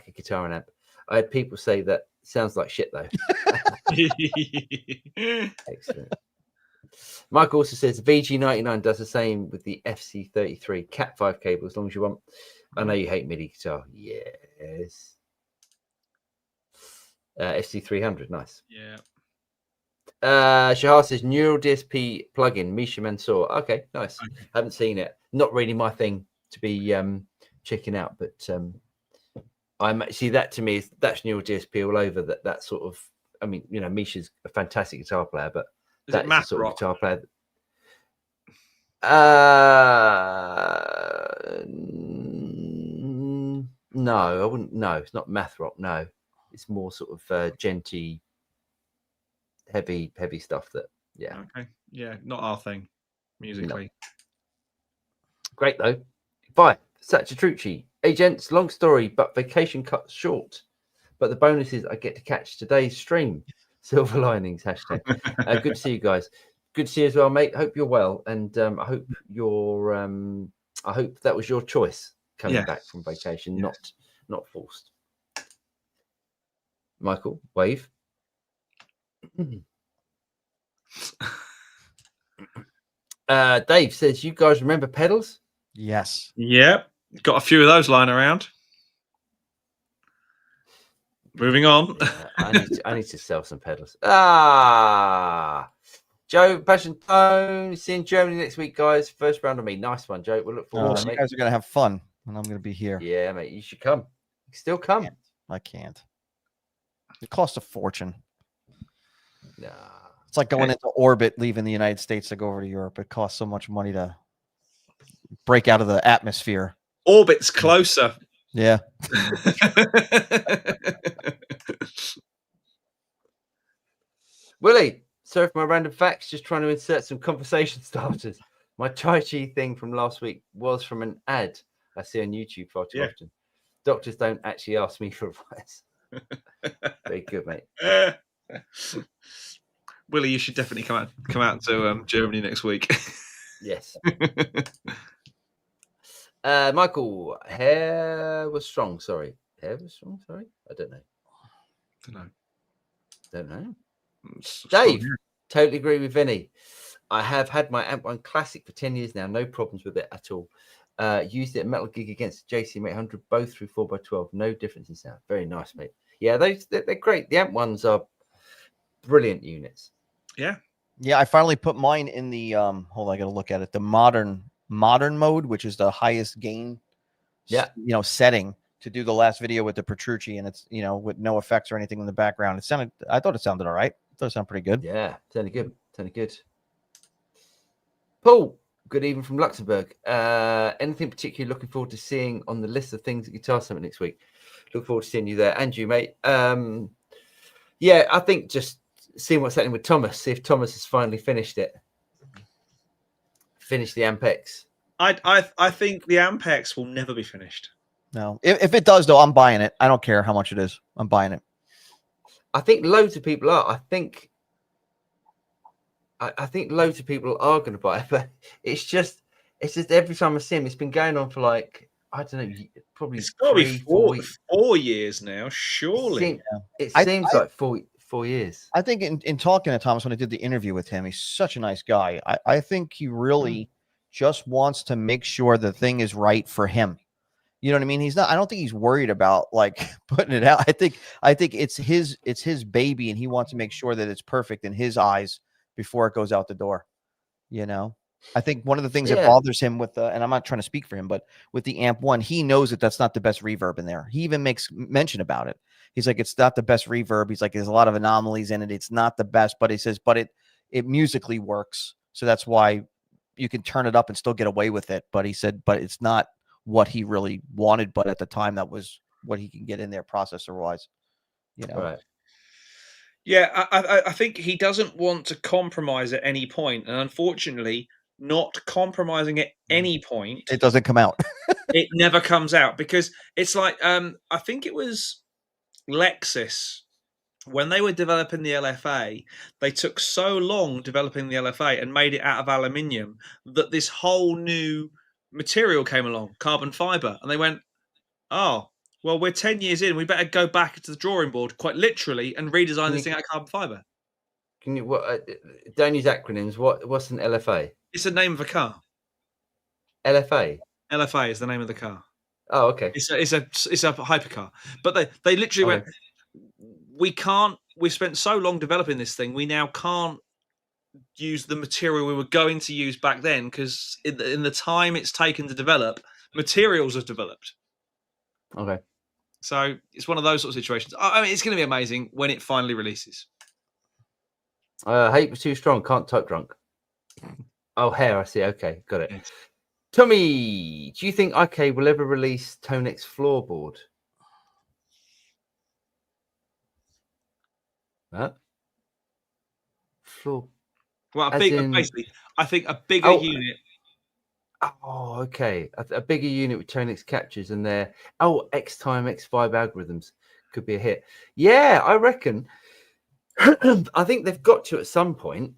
a guitar and amp. I had people say that sounds like shit, though. Excellent. Michael also says VG99 does the same with the FC33 Cat 5 cable as long as you want. I know you hate MIDI guitar. Yes. FC300, nice. Yeah. Shahar says Neural DSP plugin, Misha Mansour. Okay, nice. Okay. Haven't seen it. Not really my thing to be checking out, but I'm actually, that to me that's Neural DSP all over. That sort of, I mean, Misha's a fantastic guitar player, but that's the sort of guitar player. No, I wouldn't. No, it's not math rock. No, it's more sort of genty, heavy stuff. That Okay, yeah, not our thing musically. No. Great though. Bye, Satchitrucci. Hey gents, long story, but vacation cut short. But the bonus is I get to catch today's stream. Silver linings hashtag. Good to see you guys. Good to see you as well, mate. Hope you're well, and I hope you're. I hope that was your choice coming back from vacation, not forced. Michael, wave. Dave says, "You guys remember pedals?" Yes. Yep. Got a few of those lying around. Moving on. Yeah, I need to sell some pedals. Joe, Passion Tone, see you in Germany next week, guys. First round of me. Nice one, Joe. We'll look forward to it. You guys are going to have fun, and I'm going to be here. Yeah, mate. You should come. You can still come. I can't. It costs a fortune. Nah. It's like going into orbit, leaving the United States to go over to Europe. It costs so much money to break out of the atmosphere. Orbit's closer. Yeah. Willie, Sorry for my random facts. Just trying to insert some conversation starters. My Tai Chi thing from last week was from an ad I see on YouTube far too often. Doctors don't actually ask me for advice. Very good, mate. Willie, you should definitely come out to Germany next week. Yes. Michael, hair was strong. Sorry. Hair was strong. Sorry. I don't know. Don't know. Dave, totally agree with Vinny. I have had my Amp 1 Classic for 10 years now. No problems with it at all. Used it at Metal Gig against the JCM 800, both through 4x12. No difference in sound. Very nice, mate. Yeah, they're great. The Amp 1s are brilliant units. Yeah. Yeah, I finally put mine in the hold on, I gotta look at it. The modern mode, which is the highest gain setting to do the last video with the Petrucci, and it's with no effects or anything in the background. I thought it sounded all right. I thought it sounded pretty good. Yeah, sounded good. Paul, good evening from Luxembourg. Anything particularly looking forward to seeing on the list of things at Guitar Summit next week? Look forward to seeing you there. And you, mate. Yeah, I think just seeing what's happening with Thomas, see if Thomas has finally finished it. Finished the Ampex. I think the Ampex will never be finished. No. If it does, though, I'm buying it. I don't care how much it is. I'm buying it. I think loads of people are. I think loads of people are going to buy it, but it's just every time I see him, it's been going on for like, I don't know, probably it's got to be 4 years now, surely. It seems like 4 years. I think in talking to Thomas when I did the interview with him, he's such a nice guy. I think he really just wants to make sure the thing is right for him. You know what I mean? I don't think he's worried about like putting it out. I think it's his baby, and he wants to make sure that it's perfect in his eyes before it goes out the door. I think one of the things that bothers him with and I'm not trying to speak for him, but with the Amp 1, he knows that's not the best reverb in there. He even makes mention about it. He's like, it's not the best reverb. He's like, there's a lot of anomalies in it. It's not the best, but he says, but it musically works. So that's why you can turn it up and still get away with it. But he said, but it's not what he really wanted. But at the time, that was what he can get in there processor wise. Right. Yeah, I think he doesn't want to compromise at any point, and unfortunately, not compromising at any point, it doesn't come out. It never comes out, because it's like I think it was Lexus when they were developing the LFA. They took so long developing the LFA and made it out of aluminium that this whole new material came along, carbon fiber, and they went, oh. Well, we're 10 years in. We better go back to the drawing board, quite literally, and redesign this thing out of carbon fiber. Can you don't use acronyms? What's an LFA? It's the name of a car. LFA. LFA is the name of the car. Oh, okay. It's a hypercar. But they literally went, we can't. We spent so long developing this thing. We now can't use the material we were going to use back then, because in the time it's taken to develop, materials have developed. Okay. So it's one of those sort of situations. I mean, it's going to be amazing when it finally releases. Hate was too strong. Can't type drunk. Oh, hair. I see. Okay, got it. Yes. Tommy, do you think IK will ever release Tonex floorboard? Huh? Floor. Well, basically, I think a bigger unit. Oh, okay. A bigger unit with Tonex captures and their X-Time X5 algorithms could be a hit. Yeah, I reckon. I think they've got to at some point.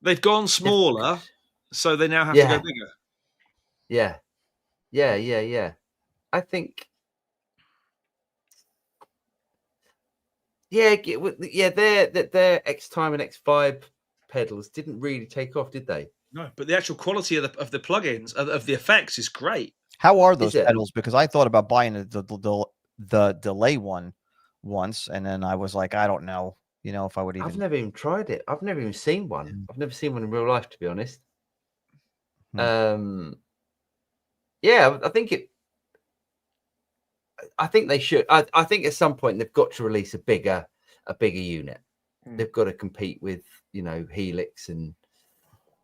They've gone smaller, so they now have to go bigger. Yeah. I think. Yeah. Their X-Time and X5 pedals didn't really take off, did they? No, but the actual quality of the plugins of the effects is great. How are those pedals? Because I thought about buying the delay one once, and then I was like, I don't know, if I would even. I've never even tried it. I've never even seen one. I've never seen one in real life, to be honest. Yeah, I think they should. I think at some point they've got to release a bigger unit. They've got to compete with Helix and.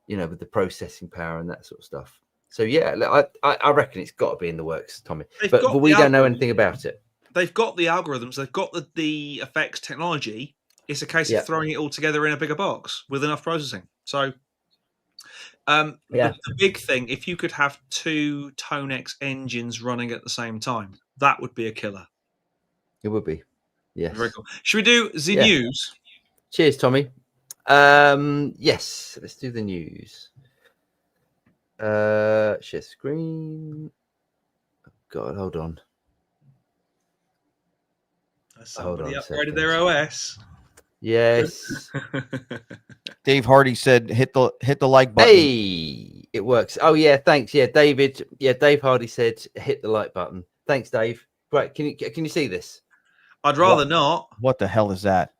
With the processing power and that sort of stuff. So yeah, I reckon it's got to be in the works, Tommy. But we don't know anything about it. They've got the algorithms. They've got the effects technology. It's a case Yeah. of throwing it all together in a bigger box with enough processing. So, Yeah. the big thing, if you could have 2 Tonex engines running at the same time, that would be a killer. It would be. Yes. Very cool. Should we do the Yeah. news? Cheers, Tommy. Yes, let's do the news. Share screen. Oh, God, hold on. Somebody on a upgraded their second. OS. Yes. Dave Hardy said, "Hit the like button." Hey, it works. Oh yeah, thanks. Yeah, David. Yeah, Dave Hardy said hit the like button. Thanks, Dave. Right, can you see this? I'd rather not. What the hell is that?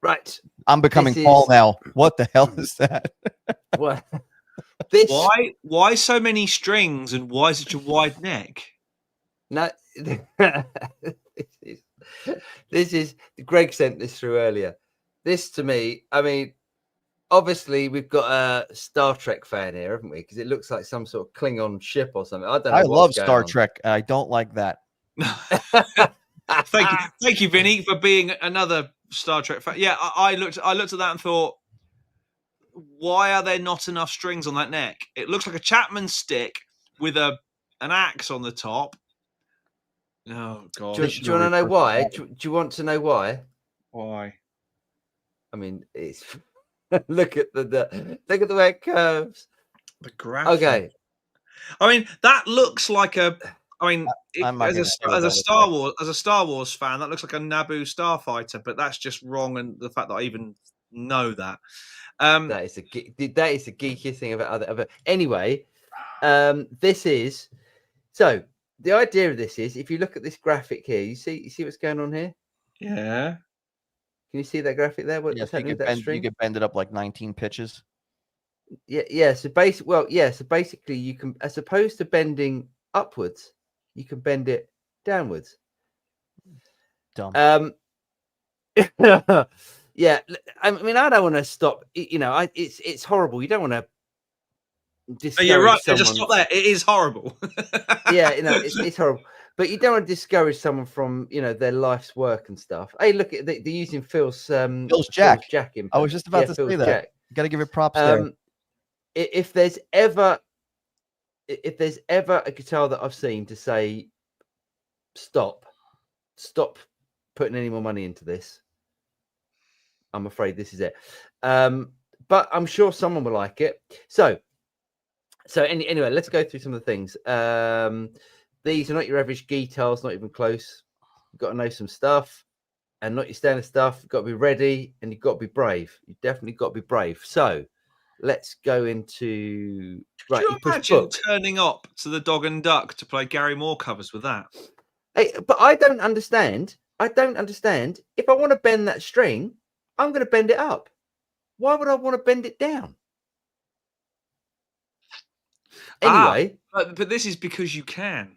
Right. I'm becoming This Paul is- now. What the hell is that? What? This. Why so many strings and why such a wide neck? No. This is Greg sent this through earlier. This to me, I mean, obviously we've got a Star Trek fan here, haven't we? Because it looks like some sort of Klingon ship or something. I don't know. I what's love going Star on. Trek. I don't like that. Thank you, Vinny, for being another Star Trek fan. Yeah, I looked at that and thought, why are there not enough strings on that neck? It looks like a Chapman stick with an axe on the top. Oh God! Do you want to know why? Do you want to know why? Why? I mean, it's look at the way it curves. The graphic. Okay. I mean, that looks like a. I mean, I'm not as gonna a say as a Star Wars fan, that looks like a Naboo starfighter, but that's just wrong. And the fact that I even know that. That is the geekiest thing about other. Anyway, this is so. The idea of this is, if you look at this graphic here, you see what's going on here. Yeah. Can you see that graphic there? What's Yes, happening with that you string? could bend it up like 19 pitches. Yeah. So basically, you can, as opposed to bending upwards, you can bend it downwards. Dumb. Yeah. I mean, I don't want to stop. You know, it's horrible. You don't want to. Oh, you're right. Someone. Just stop there. It is horrible. Yeah, you know, it's horrible. But you don't want to discourage someone from, you know, their life's work and stuff. Hey, look at they're using Phil's Jack. input. I was just about to Phil's say that. Jack. Got to give it props there. If there's ever a guitar that I've seen to say stop putting any more money into this, I'm afraid this is it. But I'm sure someone will like it. So anyway, let's go through some of the things. These are not your average guitars, not even close. You've got to know some stuff, and not your standard stuff. You've got to be ready, and you've got to be brave. You've definitely got to be brave. So let's go into Could you imagine turning up to the Dog and Duck to play Gary Moore covers with that? Hey, but I don't understand. If I want to bend that string, I'm going to bend it up. Why would I want to bend it down? Anyway, but this is because you can.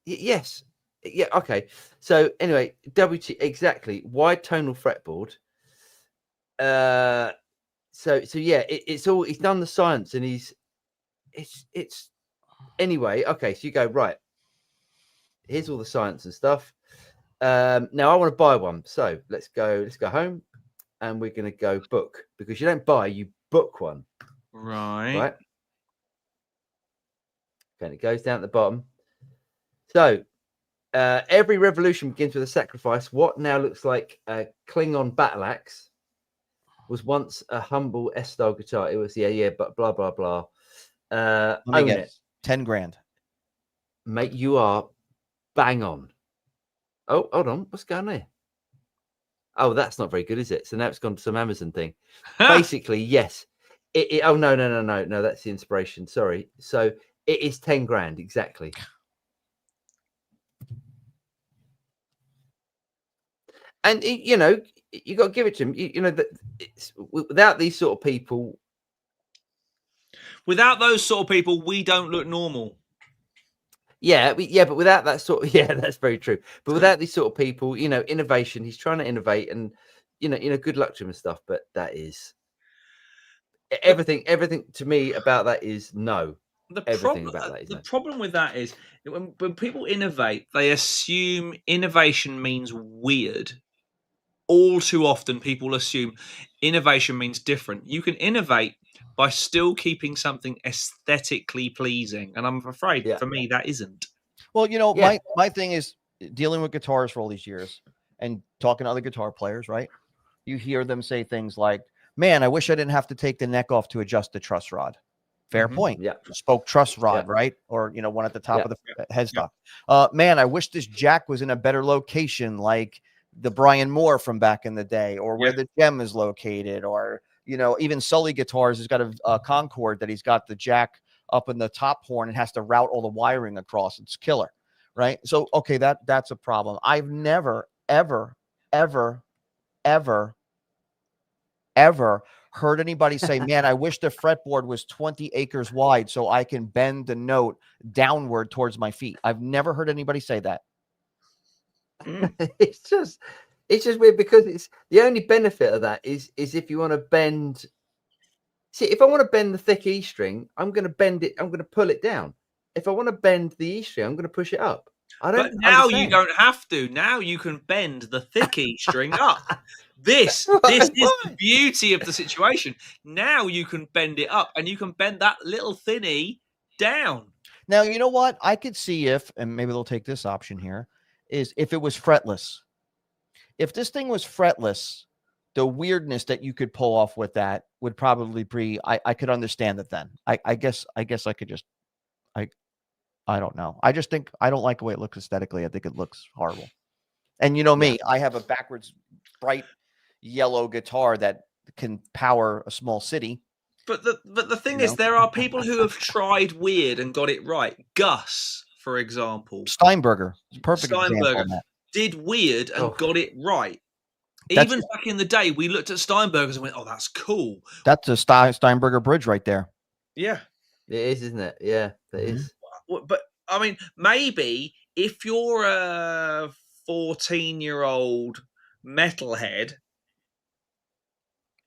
Yes. Yeah. Okay. So anyway, exactly wide tonal fretboard. So yeah, it's all, he's done the science, and it's anyway. Okay. So you go right. Here's all the science and stuff. Now I want to buy one. So let's go home, and we're going to go book, because you don't buy, you book one. Right. And it goes down at the bottom. So every revolution begins with a sacrifice. What now looks like a Klingon battle axe was once a humble S-style guitar. It was but blah blah blah. Own it. 10 grand. Mate, you are bang on. Oh, hold on. What's going on here? Oh, that's not very good, is it? So now it's gone to some Amazon thing. Basically, yes. Oh no, that's the inspiration. Sorry. So it is 10 grand exactly. And you know, you got to give it to him. You know that without these sort of people, without those sort of people, we don't look normal. Yeah, but without that sort of, that's very true. But without these sort of people, you know, innovation. He's trying to innovate, and you know, good luck to him and stuff. But that is everything. Everything to me about that is no. The problem with that is when people innovate, they assume innovation means weird. all too often people assume innovation means different. You can innovate by still keeping something aesthetically pleasing, and I'm afraid Yeah. for me that isn't. Well, you know, Yeah. my thing is dealing with guitars for all these years and talking to other guitar players, right? You hear them say things like, "Man, I wish I didn't have to take the neck off to adjust the truss rod." Fair Mhm. point. Yeah. Spoke truss rod, Yeah. right? Or one at the top Yeah. of the headstock. Man, I wish this jack was in a better location, like the Brian Moore from back in the day, or where the gem is located, or even Sully Guitars has got a Concord that he's got the jack up in the top horn and has to route all the wiring across. It's killer, right? So okay, that's a problem. I've never, ever, ever, ever, ever heard anybody say, "Man, I wish the fretboard was 20 acres wide so I can bend the note downward towards my feet." I've never heard anybody say that. It's just weird because it's the only benefit of that is if you want to bend. See, if I want to bend the thick E string, I'm going to bend it. I'm going to pull it down. If I want to bend the E string, I'm going to push it up. I don't. But now you understand. don't have to. Now you can bend the thick E string up. This Why? is the beauty of the situation. Now you can bend it up, and you can bend that little thin E down. Now, you know what? I could see and maybe they'll take this option here, is if it was fretless. If this thing was fretless, the weirdness that you could pull off with that would probably be, I could understand it then. I guess I could just, I don't know. I just think I don't like the way it looks aesthetically. I think it looks horrible. And you know me, I have a backwards bright yellow guitar that can power a small city. But the thing is, there are people who have tried weird and got it right. Gus, for example, Steinberger, perfect example Steinberger of that. did weird and got it right. That's Even back in the day, we looked at Steinbergers and went, "Oh, that's cool." That's a Steinberger bridge right there. Yeah, it is, isn't it? Yeah, it is. But I mean, maybe if you're a 14-year-old metalhead,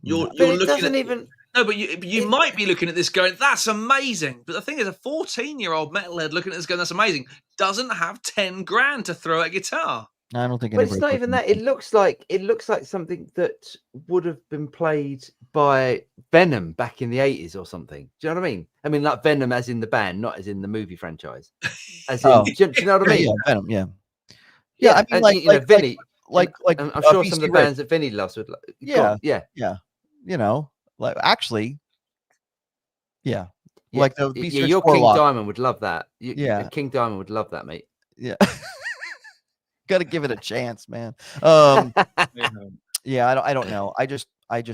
you're But it looking doesn't at even. no, but you might be looking at this going, "That's amazing." But the thing is, a 14-year-old metalhead looking at this going, "That's amazing," doesn't have 10 grand to throw at guitar. I don't think. But it's not even that. It looks like something that would have been played by Venom back in the 80s or something. Do you know what I mean? I mean, like Venom as in the band, not as in the movie franchise. As in, do you know what I mean? Yeah, Venom. Yeah. I mean, like Vinny, like I'm sure BC some of the Rich. bands that Vinny loves would. Yeah. Yeah. Like actually, yeah. Like the BC Rich your King Warlock. Diamond would love that. Yeah. King Diamond would love that, mate. Yeah. Got to give it a chance, man. Yeah, I don't know. I just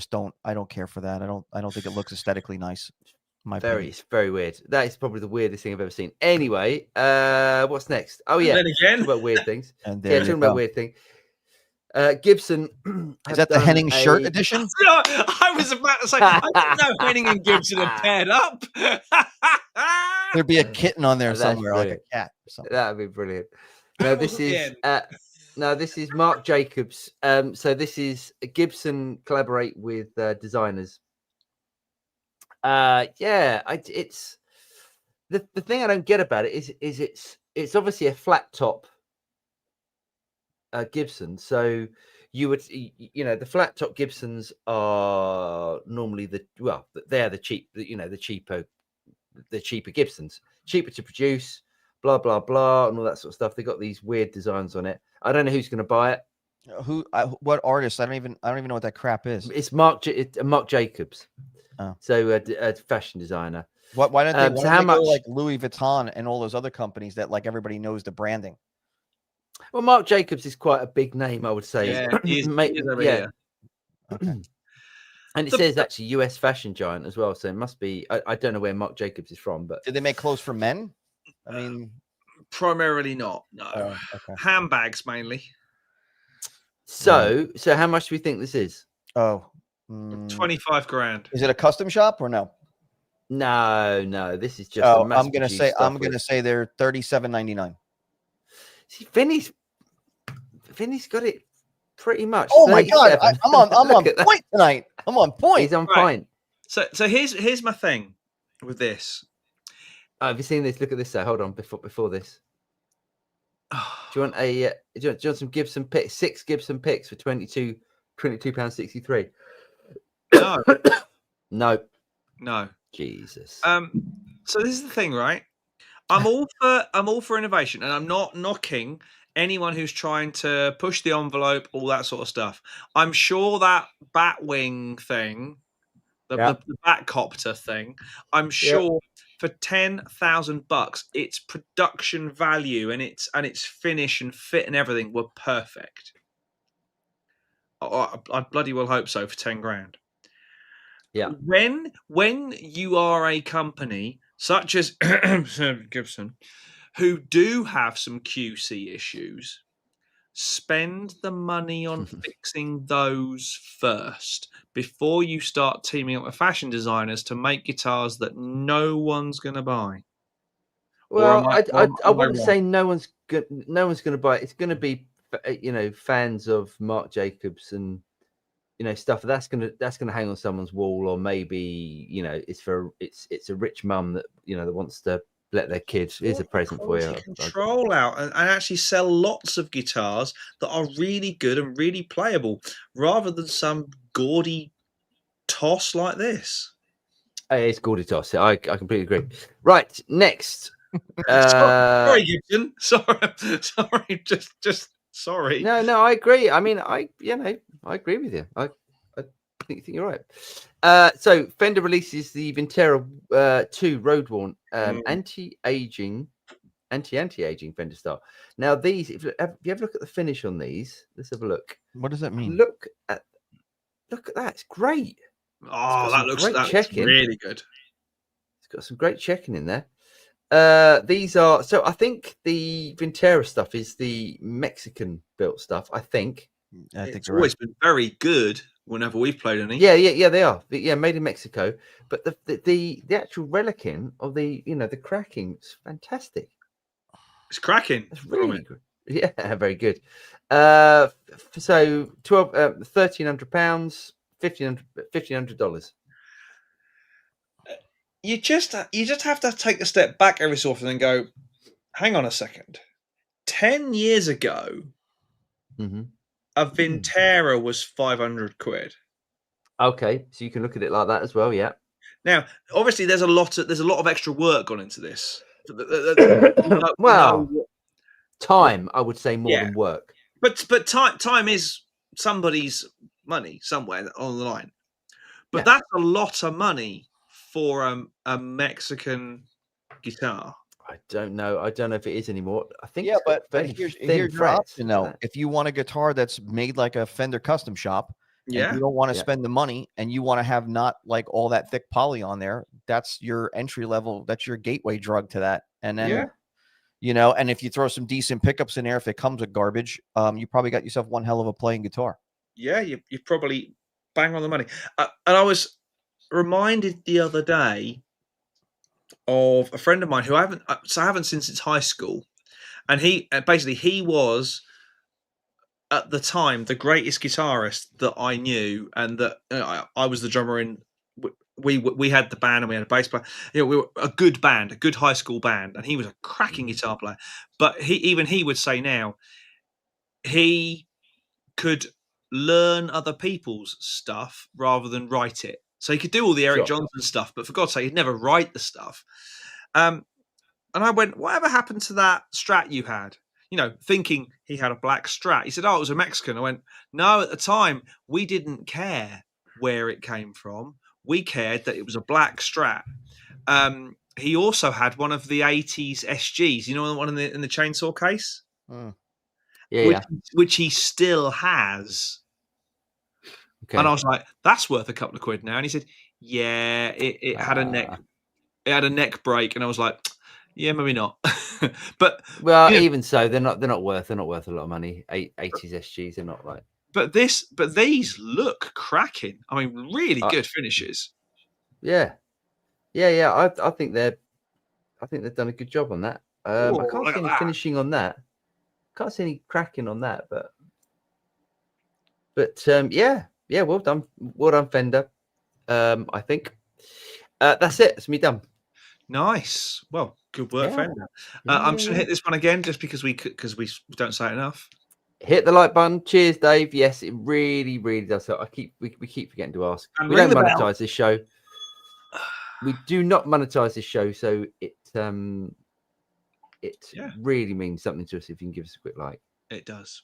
don't care for that. I don't think it looks aesthetically nice. It's very weird. That is probably the weirdest thing I've ever seen. Anyway, what's next? Oh yeah, and then again, talk about weird things. And Talking about weird thing. Gibson. Is that the Henning shirt edition? I was about to say, I didn't know Henning and Gibson are paired up. There'd be a kitten on there That's somewhere, like a brilliant. cat or something. That'd be brilliant. No, this is Mark Jacobs. So this is Gibson collaborate with designers. It's the thing I don't get about it is it's obviously a flat top Gibson. So you would the flat top Gibsons are normally they're the cheaper Gibsons, cheaper to produce, blah blah blah, and all that sort of stuff. They got these weird designs on it. I don't know who's going to buy it. What artist? I don't even know what that crap is. It's Mark Jacobs. Oh. So a fashion designer. Why don't they? So how much? Go like Louis Vuitton and all those other companies that like everybody knows the branding. Well, Mark Jacobs is quite a big name, I would say. Yeah, he is over yeah. here. Okay. And it says actually US fashion giant as well. So it must be. I don't know where Mark Jacobs is from, but Did they make clothes for men? I mean, primarily not. No, okay. Handbags mainly. So how much do we think this is? 25 grand. Is it a custom shop or no? No. This is just. I'm gonna say they're $37.99. See, Vinny's got it pretty much. Oh my god, I'm on point tonight. I'm on point. He's on point. So here's my thing with this. Have you seen this? Look at this. Hold on, before this. Do you want some Gibson picks? 6 Gibson picks for 22 £22.63. No, No, no. Jesus. So this is the thing, right? I'm all for innovation, and I'm not knocking anyone who's trying to push the envelope, all that sort of stuff. I'm sure that Batwing thing, the Batcopter thing, I'm sure for $10,000, its production value and its finish and fit and everything were perfect. I bloody well hope so for 10 grand. Yeah. When you are a company such as Gibson, who do have some QC issues, spend the money on fixing those first before you start teaming up with fashion designers to make guitars that no one's going to buy. Well, I wouldn't say no one's going to buy it. It's going to be, fans of Marc Jacobs and stuff that's gonna hang on someone's wall, or maybe it's a rich mum that that wants to let their kids. Here's a present for you. Control out and actually sell lots of guitars that are really good and really playable, rather than some gaudy toss like this. Hey, it's gaudy toss. I completely agree. Right, next. Sorry, Gibson. Sorry. Just sorry. No, I agree. I mean, I agree with you. I think you're right. So Fender releases the Vintera 2 road worn anti-aging Fender style. Now these, if you ever look at the finish on these, let's have a look. What does that mean? Look at that. It's great. Oh, that looks really good. It's got some great checking in there. These are, so I think the Vintera stuff is the Mexican built stuff. I think it's always been very good whenever we've played any. Yeah, they are. Made in Mexico. But the actual relicing of the the cracking is fantastic. It's cracking. It's really good. Yeah, very good. So £1,300, $1,500. You just have to take a step back every so often and go, hang on a second. 10 years ago, a Vintera was 500 quid. Okay, so you can look at it like that as well. Yeah. Now, obviously, there's a lot of extra work gone into this. Well, time, I would say, more than work. But time is somebody's money somewhere on the line. But that's a lot of money for a Mexican guitar. I don't know if it is anymore. I think but here's your option though. If you want a guitar that's made like a Fender custom shop, and you don't want to spend the money, and you want to have not like all that thick poly on there, that's your entry level. That's your gateway drug to that. And then and if you throw some decent pickups in there, if it comes with garbage, you probably got yourself one hell of a playing guitar. Yeah, you probably bang on the money. And I was reminded the other day of a friend of mine who I haven't seen since high school, and he was at the time the greatest guitarist that I knew, and that I was the drummer in. We had the band and we had a bass player. We were a good band, a good high school band, and he was a cracking guitar player. But he would say now he could learn other people's stuff rather than write it. So he could do all the Eric Johnson stuff, but for God's sake, he'd never write the stuff. And I went, whatever happened to that Strat you had? Thinking he had a black Strat. He said, oh, it was a Mexican. I went, no, at the time, we didn't care where it came from. We cared that it was a black Strat. He also had one of the 80s SGs, the one in the chainsaw case? Which he still has. Okay. And I was like, that's worth a couple of quid now. And he said, yeah, it had a neck break. And I was like, yeah, maybe not. But even so, they're not worth a lot of money. 80s SGs, they're not like. But these look cracking. I mean, really good finishes. Yeah. I think they've done a good job on that. I can't see any finishing on that. Can't see any cracking on that, but well done, Fender. I think that's it. It's me done. Nice. Well, good work, Fender. I'm just gonna hit this one again, just because we don't say it enough. Hit the like button. Cheers, Dave. Yes, it really, really does. So we keep forgetting to ask. And We ring don't the bell. monetize this show. We do not monetize this show, so it Yeah. really means something to us if you can give us a quick like. It does.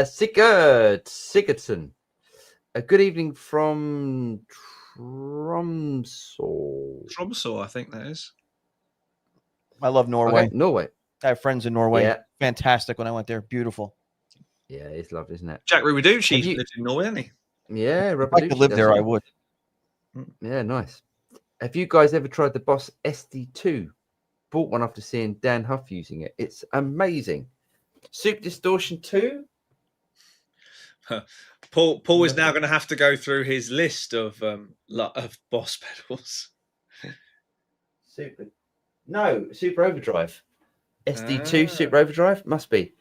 Sigurdsson. A good evening from Tromsø. Tromsø, I think that is. I love Norway. Okay, Norway. I have friends in Norway. Yeah. Fantastic when I went there. Beautiful. Yeah, it's lovely, isn't it? Jack Ribaducci Have you- lived in Norway, hasn't he? Yeah, If I could live there, I would. Yeah, nice. Have you guys ever tried the Boss SD2? Bought one after seeing Dan Huff using it. It's amazing. Super Distortion 2? Paul is now going to have to go through his list of Boss pedals. Super Overdrive. SD2 Ah. Super Overdrive? Must be.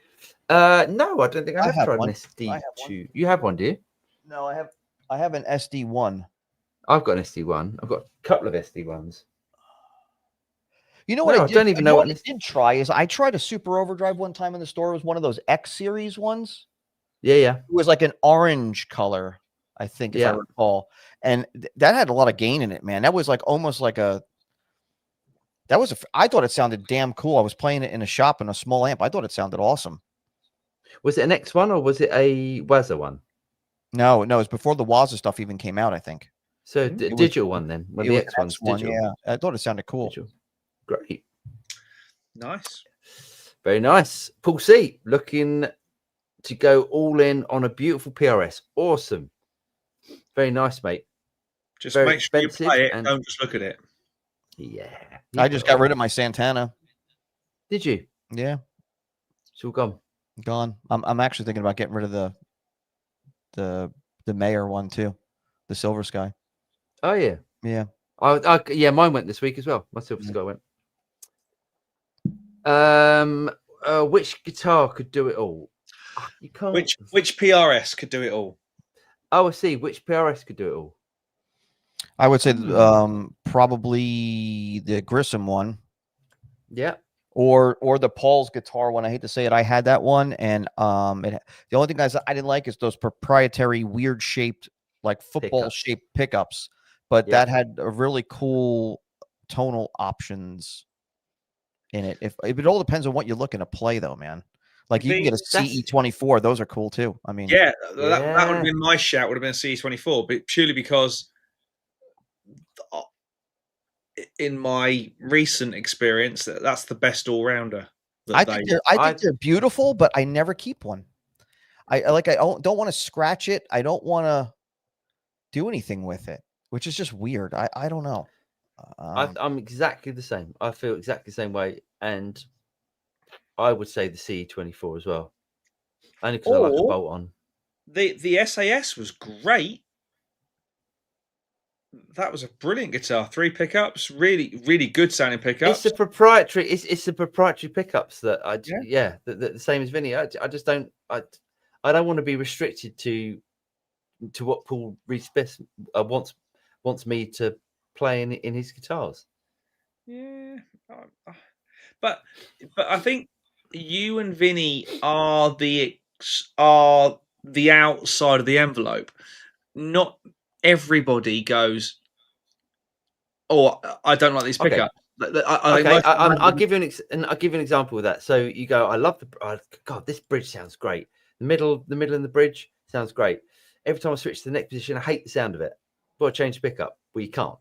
No, I don't think I I have have tried one. an SD2. I have one. You have one, do you? No, I have an SD1. I've got an SD1. I've got a couple of SD1s. You know what? No, I I don't even know what what I did try is I tried a Super Overdrive one time in the store. It was one of those X series ones. Yeah. It was like an orange color, I think, if I Yeah. recall. And that had a lot of gain in it, man. That was like almost like I thought it sounded damn cool. I was playing it in a shop in a small amp. I thought it sounded awesome. Was it an X1 or was it a Waza one? No, it was before the Waza stuff even came out, I think. So It was- digital one then. When It the was X one's X1, digital. yeah. I thought it sounded cool. Digital. Great. Nice. Very nice. Paul C looking to go all in on a beautiful PRS. Awesome. Very nice, mate. Just Very make sure you expensive play it. and- Don't just look at it. Yeah. I just got rid of my Santana. Did you? Yeah, It's all gone. gone. I'm actually thinking about getting rid of the Mayer one too, the Silver Sky. Oh yeah. Yeah. Yeah, mine went this week as well. My Silver Yeah. Sky went. Which guitar could do it all? You can't. Which PRS could do it all? Oh, I see. Which PRS could do it all? I would say probably the Grissom one Yeah. or the Paul's guitar one. I hate to say it, I had that one, and the only thing guys I didn't like is those proprietary weird shaped, like football shaped pickups. But Yeah. that had a really cool tonal options in it. If it all depends on what you're looking to play, though, man. Like you can get a CE24; those are cool too. I mean, Yeah, that would Yeah. have been my shout. Would have been a CE24, but purely because in my recent experience, that's the best all rounder. I think they're beautiful, but I never keep one. I don't want to scratch it. I don't want to do anything with it, which is just weird. I don't know. I'm exactly the same. I feel exactly the same way, and I would say the CE24 as well. Only because I like a Or- bolt on. The SAS was great. That was a brilliant guitar. 3 pickups, really, really good sounding pickups. It's a proprietary. It's the proprietary pickups that Yeah. the same as Vinny. I just don't. I don't want to be restricted to what Paul Reed-Smith wants me to play in his guitars. Yeah, but I think you and Vinny are the outside of the envelope. Not everybody goes, "Oh, I don't like these Okay. pickups." I'll give you I'll give you an example of that. So you go, I love God, this bridge sounds great. The middle in the bridge sounds great. Every time I switch to the next position, I hate the sound of it. But I change the pickup. Well, you can't.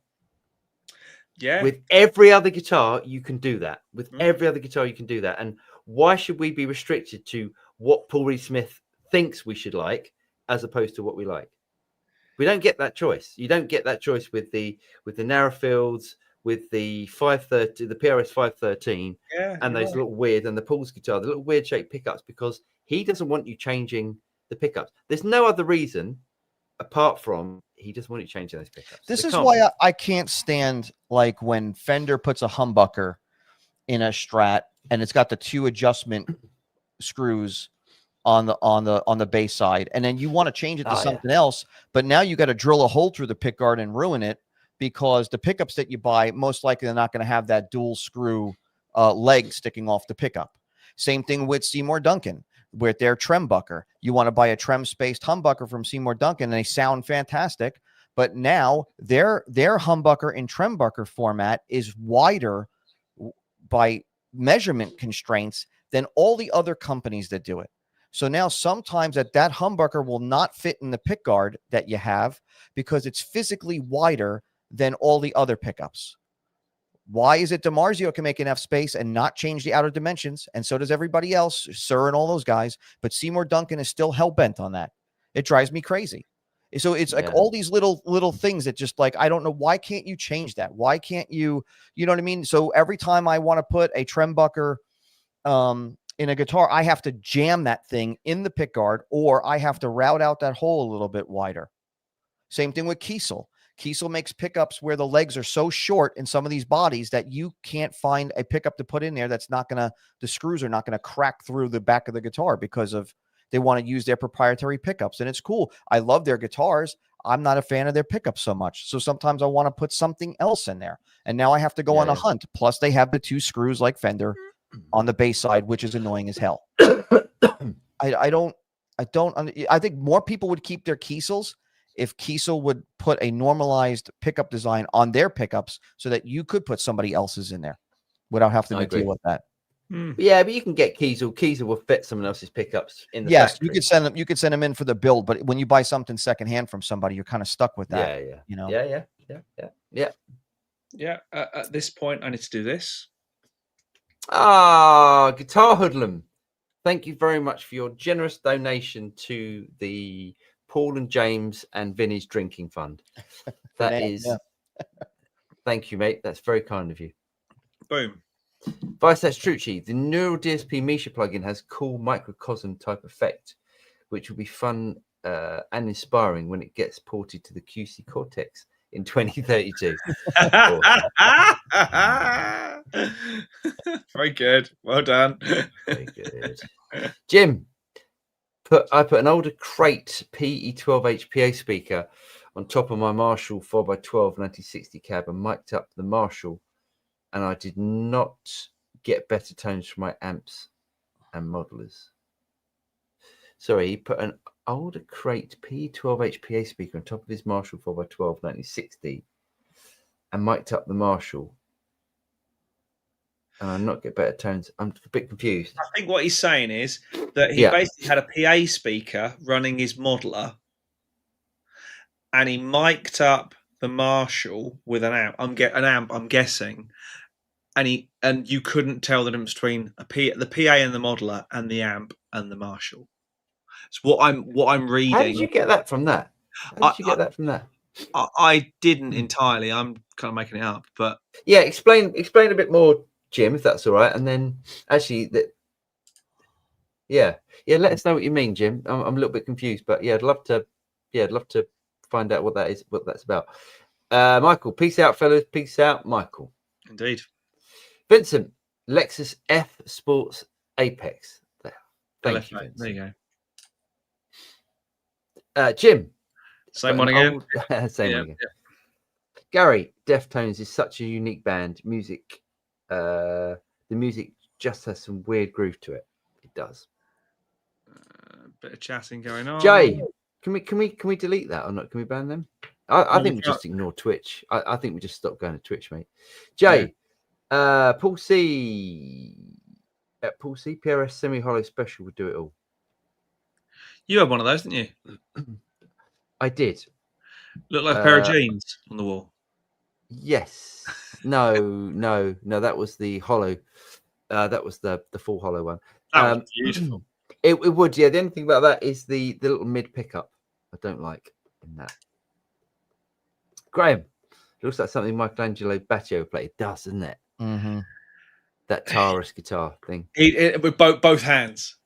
Yeah, With every other guitar, you can do that. With Mm. every other guitar, you can do that. And why should we be restricted to what Paul Reed-Smith thinks we should like, as opposed to what we like? We don't get that choice. You don't get that choice with the Narrowfields, with the 530, the PRS 513, yeah, and you're those right. little weird, and the Paul's guitar, the little weird shaped pickups, because he doesn't want you changing the pickups. There's no other reason apart from he doesn't want you changing those pickups. this There is can't why be. I can't stand like when Fender puts a humbucker in a Strat and it's got the 2 adjustment screws on the bass side, and then you want to change it to Oh, yeah. something else, but now you got to drill a hole through the pick guard and ruin it because the pickups that you buy most likely they're not going to have that dual screw leg sticking off the pickup. Same thing with Seymour Duncan with their Trembucker. You want to buy a trem spaced humbucker from Seymour Duncan, and they sound fantastic. But now their humbucker in Trembucker format is wider by measurement constraints than all the other companies that do it. So now sometimes that humbucker will not fit in the pick guard that you have because it's physically wider than all the other pickups. Why is it DiMarzio can make enough space and not change the outer dimensions? And so does everybody else, Sir and all those guys. But Seymour Duncan is still hell-bent on that. It drives me crazy. So it's like all these little things that just like, I don't know, why can't you change that? Why can't you, you know what I mean? So every time I want to put a Trembucker in a guitar, I have to jam that thing in the pick guard, or I have to route out that hole a little bit wider. Same thing with Kiesel. Kiesel makes pickups where the legs are so short in some of these bodies that you can't find a pickup to put in there that's not going to, the screws are not going to crack through the back of the guitar because of, they want to use their proprietary pickups. And it's cool. I love their guitars. I'm not a fan of their pickups so much. So sometimes I want to put something else in there. And now I have to go on a hunt. Plus they have the 2 screws like Fender on the bass side, which is annoying as hell. I think more people would keep their Kiesels if Kiesel would put a normalized pickup design on their pickups so that you could put somebody else's in there without having to deal with that. Yeah, but you can get Kiesel. Kiesel will fit someone else's pickups in the factory. You could send them in for the build, but when you buy something secondhand from somebody, you're kind of stuck with that. Yeah. You know. Yeah. At this point, I need to do this. Guitar Hoodlum. Thank you very much for your generous donation to the Paul and James and Vinny's drinking fund. Thank you, mate. That's very kind of you. Boom. Vice Trucci, the Neural DSP Misha plugin has cool microcosm type effect, which will be fun and inspiring when it gets ported to the QC Cortex in 2032. Very good. Well done. Very good. Jim, I put an older Crate PE12H PA speaker on top of my Marshall 4x12 1960 cab and mic'd up the Marshall, and I did not get better tones from my amps and modelers. Sorry, he put an older Crate P12H PA speaker on top of his Marshall 4x12 1960 and mic'd up the Marshall, and I not get better tones. I'm a bit confused. I think what he's saying is that he basically had a PA speaker running his modeler, and he mic'd up the Marshall with an amp. I'm guessing, and you couldn't tell the difference between the PA and the modeler and the amp and the Marshall. It's what I'm reading. How did you get that from that? I didn't entirely. I'm kind of making it up, but yeah, explain a bit more, Jim, if that's all right. And then actually, let us know what you mean, Jim. I'm a little bit confused, but I'd love to find out what that's about. Michael, peace out, fellas. Peace out, Michael. Indeed. Vincent, Lexus F Sports Apex. Thank you, Vincent. There you go. Jim. Same one again. Same one again. Yeah. Gary, Deftones is such a unique band. Music, the music just has some weird groove to it. It does. Bit of chatting going on. Jay, can we delete that or not? Can we ban them? I think we just ignore Twitch. I think we just stop going to Twitch, mate. Jay, Paul C. PRS semi-hollow special would do it all. You had one of those, didn't you? I did. Looked like a pair of jeans on the wall. Yes. No. That was the hollow. That was the full hollow one. That was beautiful. It would, yeah. The only thing about that is the little mid pickup. I don't like in that. Graham, it looks like something Michelangelo Batio played. It does, doesn't it? Mm-hmm. That Taurus guitar thing. With both hands.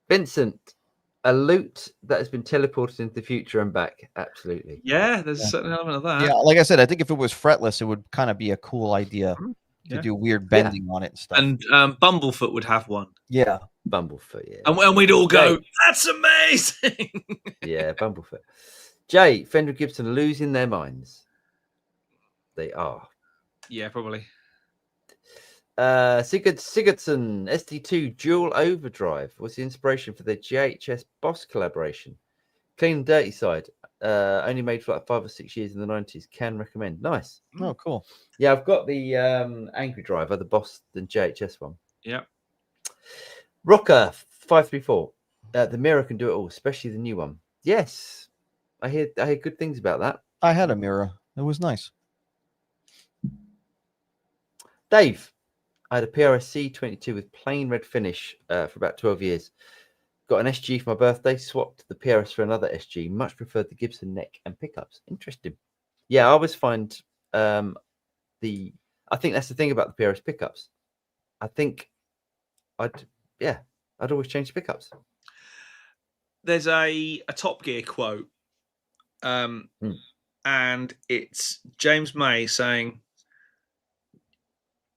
Vincent, a lute that has been teleported into the future and back. Absolutely. Yeah, there's a certain element of that. Yeah, like I said, I think if it was fretless, it would kind of be a cool idea to do weird bending on it and stuff. And Bumblefoot would have one. Yeah. Bumblefoot, yeah. And we'd all go, that's amazing. Yeah, Bumblefoot. Jay, Fender Gibson losing their minds. They are. Yeah, probably. Sigurdsson SD2 Dual Overdrive was the inspiration for the GHS Boss collaboration. Clean and dirty side. Only made for like 5 or 6 years in the 90s. Can recommend. Nice. Oh, cool. Yeah, I've got the Angry Driver, the Boss, the GHS one. Yeah. Rocker 534. The Mirror can do it all, especially the new one. Yes, I hear good things about that. I had a mirror. It was nice. Dave, I had a PRS C22 with plain red finish for about 12 years. Got an SG for my birthday, swapped the PRS for another SG. Much preferred the Gibson neck and pickups. Interesting. Yeah, I always find I think that's the thing about the PRS pickups. I think I'd always change the pickups. There's a Top Gear quote, and it's James May saying,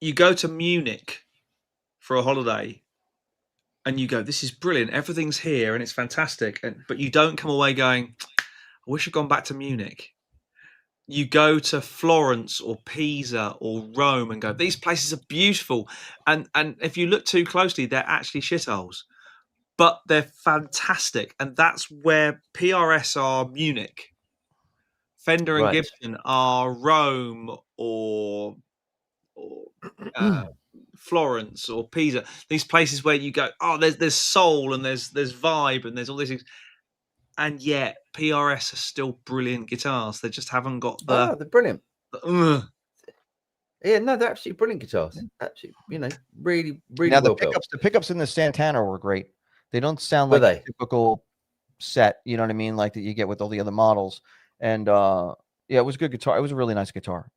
you go to Munich for a holiday and you go, this is brilliant, everything's here and it's fantastic, but you don't come away going, I wish I'd gone back to Munich. You go to Florence or Pisa or Rome and go, these places are beautiful, and if you look too closely, they're actually shitholes, but they're fantastic. And that's where PRS are Munich, Fender and Gibson are Rome or Florence or Pisa. These places where you go, oh, there's soul and there's vibe and there's all these things, and yet PRS are still brilliant guitars. They just haven't got the. Oh, they're brilliant. Yeah, no, they're absolutely brilliant guitars. Absolutely, really, really. Now well the pickups in the Santana were great. They don't sound like a typical set, you know what I mean, like that you get with all the other models. And yeah, it was a good guitar. It was a really nice guitar.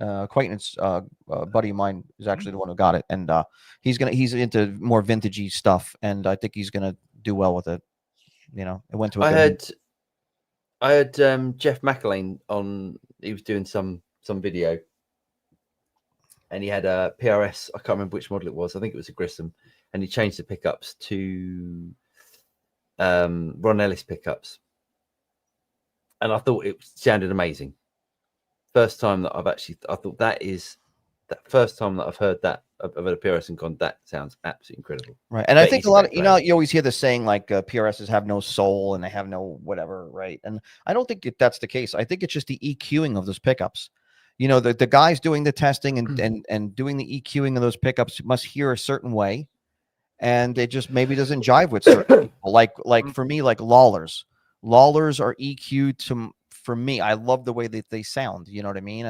Acquaintance, buddy of mine is actually the one who got it, and he's into more vintagey stuff, and I think he's gonna do well with it. You know, it went to. I had Jeff McElwain on. He was doing some video, and he had a PRS. I can't remember which model it was. I think it was a Grissom, and he changed the pickups to Ron Ellis pickups. And I thought it sounded amazing. First time that I thought that first time that I've heard that of a PRS and gone, that sounds absolutely incredible. Right. And I think a lot of, you always hear the saying like PRSs have no soul and they have no whatever. Right. And I don't think that's the case. I think it's just the EQing of those pickups. You know, the guys doing the testing and doing the EQing of those pickups must hear a certain way. And it just maybe doesn't jive with certain people. Like for me, like Lawlers. Lawlers are EQ'd for me. I love the way that they sound. You know what I mean?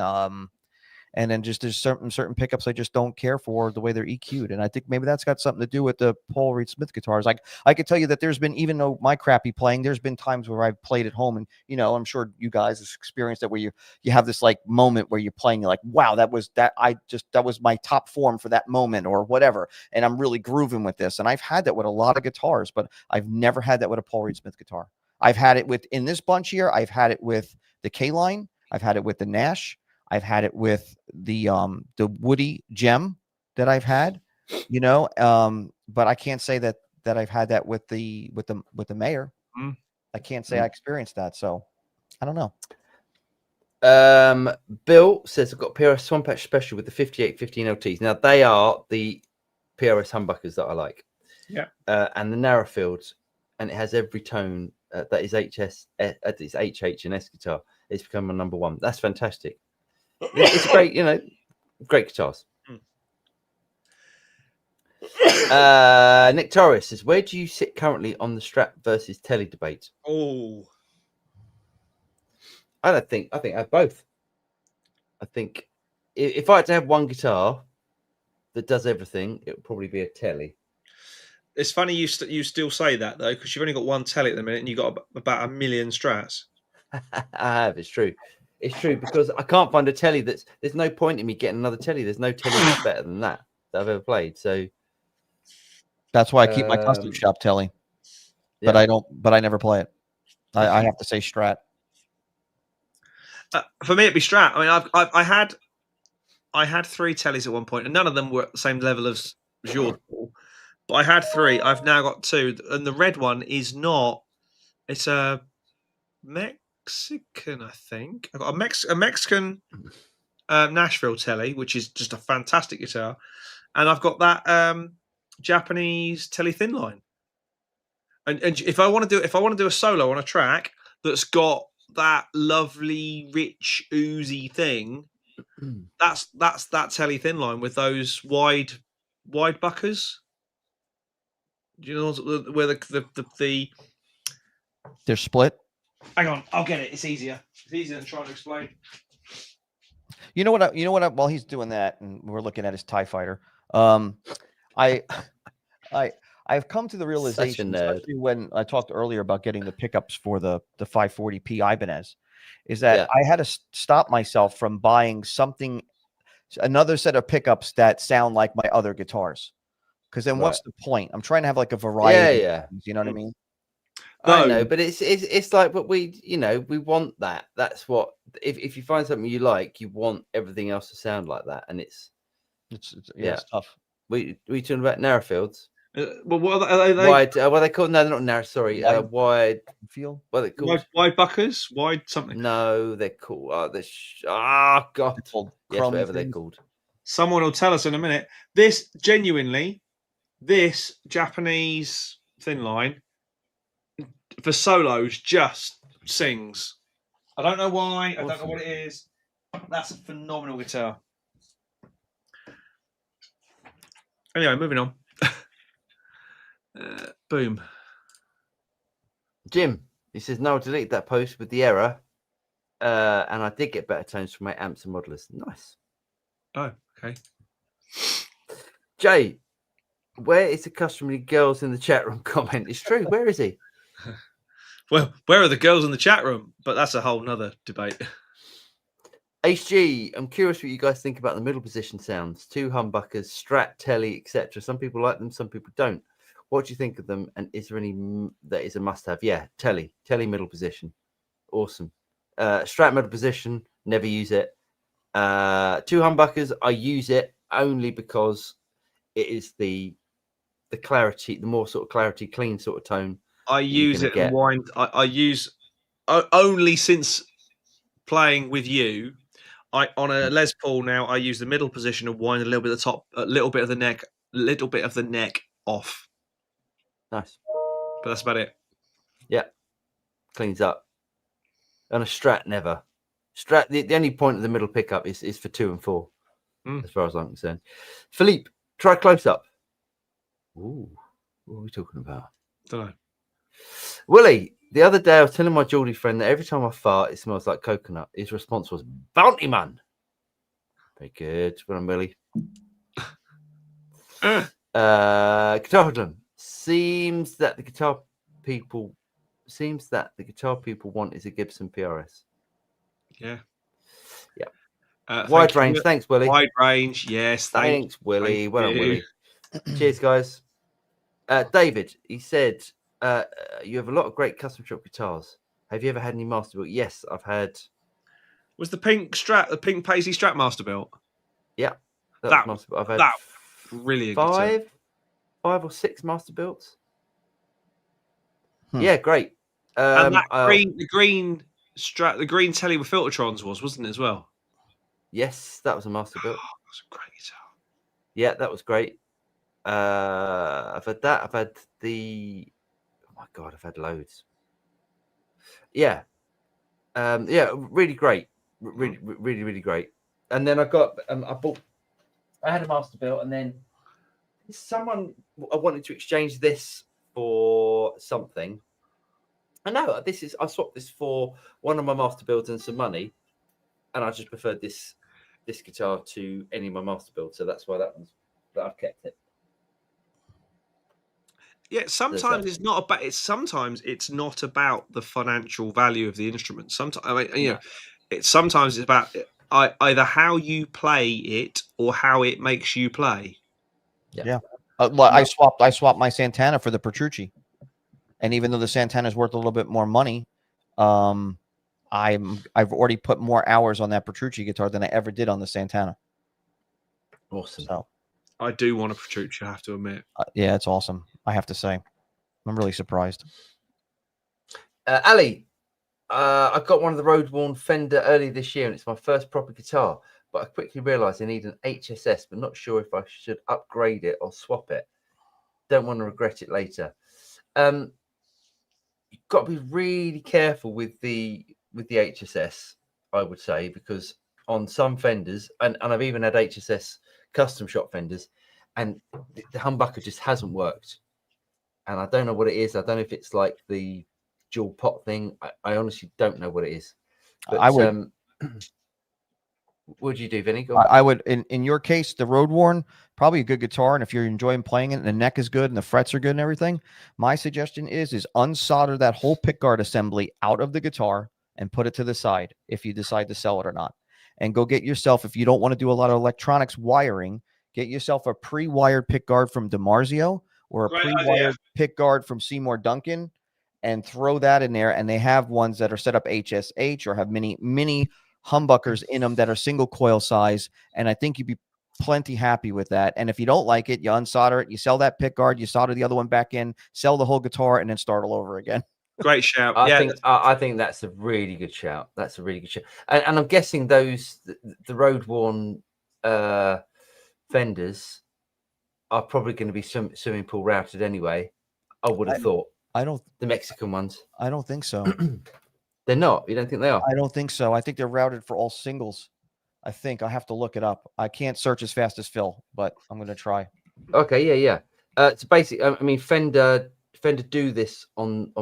And then just there's certain pickups I just don't care for the way they're EQ'd. And I think maybe that's got something to do with the Paul Reed Smith guitars. Like I could tell you that there's been, even though my crappy playing, there's been times where I've played at home and, I'm sure you guys have experienced that where you have this like moment where you're playing, you're like, wow, that was my top form for that moment or whatever. And I'm really grooving with this. And I've had that with a lot of guitars, but I've never had that with a Paul Reed Smith guitar. I've had it in this bunch here. I've had it with the K-Line. I've had it with the Nash. I've had it with the Woody Gem that I've had, but I can't say that I've had that with the Mayer. I can't say I experienced that, so I don't know. Bill says I've got PRS Swamp Patch Special with the 5815 LTs. Now they are the PRS humbuckers that I like. Yeah, and the Narrowfields, and it has every tone that is HS. It's HH and S guitar. It's become my number one. That's fantastic. It's great, great guitars. Nick Torres says, where do you sit currently on the Strat versus Tele debate? Oh, I think I have both. I think if I had to have one guitar that does everything, it would probably be a Tele. It's funny you still say that though, because you've only got one Tele at the minute and you've got about 1 million Strats. I have. It's true. It's true, because I can't find a Tele there's no point in me getting another Tele. There's no Tele that's better than that I've ever played. So that's why I keep my custom shop Tele, but I never play it. I have to say Strat. For me, it'd be Strat. I mean, I had 3 Teles at one point, and none of them were at the same level as yours. But I had 3. I've now got 2, and the red one is not. It's a Mexican, I think. I've got a Mexican Nashville Telly, which is just a fantastic guitar, and I've got that Japanese Telly thin line. And if I want to do a solo on a track that's got that lovely, rich, oozy thing, that's that Telly thin line with those wide buckers. Do you know where the They're split. Hang on, I'll get it. It's easier. It's easier than trying to explain. You know what? While he's doing that, and we're looking at his TIE fighter, I've come to the realization, especially when I talked earlier about getting the pickups for the 540p Ibanez, is that I had to stop myself from buying another set of pickups that sound like my other guitars. Because then what's the point? I'm trying to have like a variety. Yeah. You know what I mean? I know, but it's like, but we want that. That's what, if you find something you like, you want everything else to sound like that. And it's tough. We talking about Narrowfields. Well, what are they? Wide, what are they called? No, they're not narrow. Sorry, wide feel. What are they called? Wide buckers, wide something. No, they're called. God, yes, whatever they're called. Someone will tell us in a minute. This Japanese thin line for solos just sings. I don't know why. Awesome. I don't know what it is. That's a phenomenal guitar. Anyway, moving on. Boom. Jim, he says, no, delete that post with the error. And I did get better tones from my amps and modelers. Nice. Oh, okay. Jay, where is the customary girls in the chat room comment? It's true. Where is he? Well, where are the girls in the chat room? But that's a whole nother debate. HG, I'm curious what you guys think about the middle position sounds. 2 humbuckers, Strat, Telly, etc. Some people like them, some people don't. What do you think of them? And is there any that is a must-have? Yeah, Telly middle position, awesome. Strat middle position, never use it. 2 humbuckers, I use it only because it is the clarity, the more sort of clarity, clean sort of tone. I use it and wind. I use only since playing with you. On a Les Paul now, I use the middle position and wind a little bit of the top, a little bit of the neck off. Nice, but that's about it. Yeah, cleans up. And a Strat never. Strat. The only point of the middle pickup is for 2 and 4, as far as I'm concerned. Philippe, try close up. Ooh, what are we talking about? Don't know. Willie, the other day I was telling my Geordie friend that every time I fart, it smells like coconut. His response was Bounty Man. Very good. Well done, Willie. Guitar Hoodlum. Seems that the guitar people want is a Gibson PRS. Yeah. Wide range. Thanks, Willie. Wide range. Yes. Thanks, Willie. Well done, Willie. Cheers, guys. David, he said, you have a lot of great custom shop guitars. Have you ever had any Masterbuilt? Yes, I've had. Was the pink Paisley Strat Masterbuilt? Yeah, that was Masterbuilt. I've had brilliant. 5 or 6 Masterbuilts. Yeah, great. And that the green Strat, the green Telly with Filtertrons wasn't it as well? Yes, that was a Masterbuilt. That's a great guitar. Yeah, that was great. I've had that. I've had the. Oh my god, I've had loads. Yeah, really great, really great. And then I got, I had a Masterbuilt, and then I wanted to exchange this for something. I know I swapped this for one of my Masterbuilts and some money, and I just preferred this guitar to any of my Masterbuilts, so that's why that I've kept it. Yeah, sometimes it's not about. Sometimes it's not about the financial value of the instrument. Sometimes, sometimes it's about either how you play it or how it makes you play. Yeah. I swapped my Santana for the Petrucci, and even though the Santana is worth a little bit more money, I've already put more hours on that Petrucci guitar than I ever did on the Santana. Awesome. So. I do want a Petrucci, I have to admit. Yeah, it's awesome. I have to say, I'm really surprised. Ali, I got one of the road-worn Fender early this year, and it's my first proper guitar. but I quickly realised I need an HSS, but not sure if I should upgrade it or swap it. Don't want to regret it later. You've got to be really careful with the HSS, I would say, because on some fenders, and I've even had HSS custom shop fenders, and the humbucker just hasn't worked. And I don't know what it is. I don't know if it's like the dual pot thing. I honestly don't know what it is. But I would. What would you do, Vinny? Go on. I would, in your case, the Road Worn, probably a good guitar. And if you're enjoying playing it and the neck is good and the frets are good and everything, my suggestion is unsolder that whole pickguard assembly out of the guitar and put it to the side if you decide to sell it or not. And go get yourself, if you don't want to do a lot of electronics wiring, get yourself a pre-wired pickguard from DiMarzio or a pre-wired pickguard from Seymour Duncan and throw that in there. And they have ones that are set up HSH or have mini humbuckers in them that are single coil size, and I think you'd be plenty happy with that. And if you don't like it, you unsolder it, you sell that pick guard, you solder the other one back in, sell the whole guitar, and then start all over again. Great shout. I think that's a really good shout. That's a really good shout. And I'm guessing those the Road Worn fenders are probably going to be swimming pool routed anyway. I would have thought. The Mexican ones. I don't think so. They're not. You don't think they are? I don't think so. I think they're routed for all singles. I think I'll have to look it up. I can't search as fast as Phil, but I'm going to try. Okay, yeah. It's basic. I mean, Fender do this on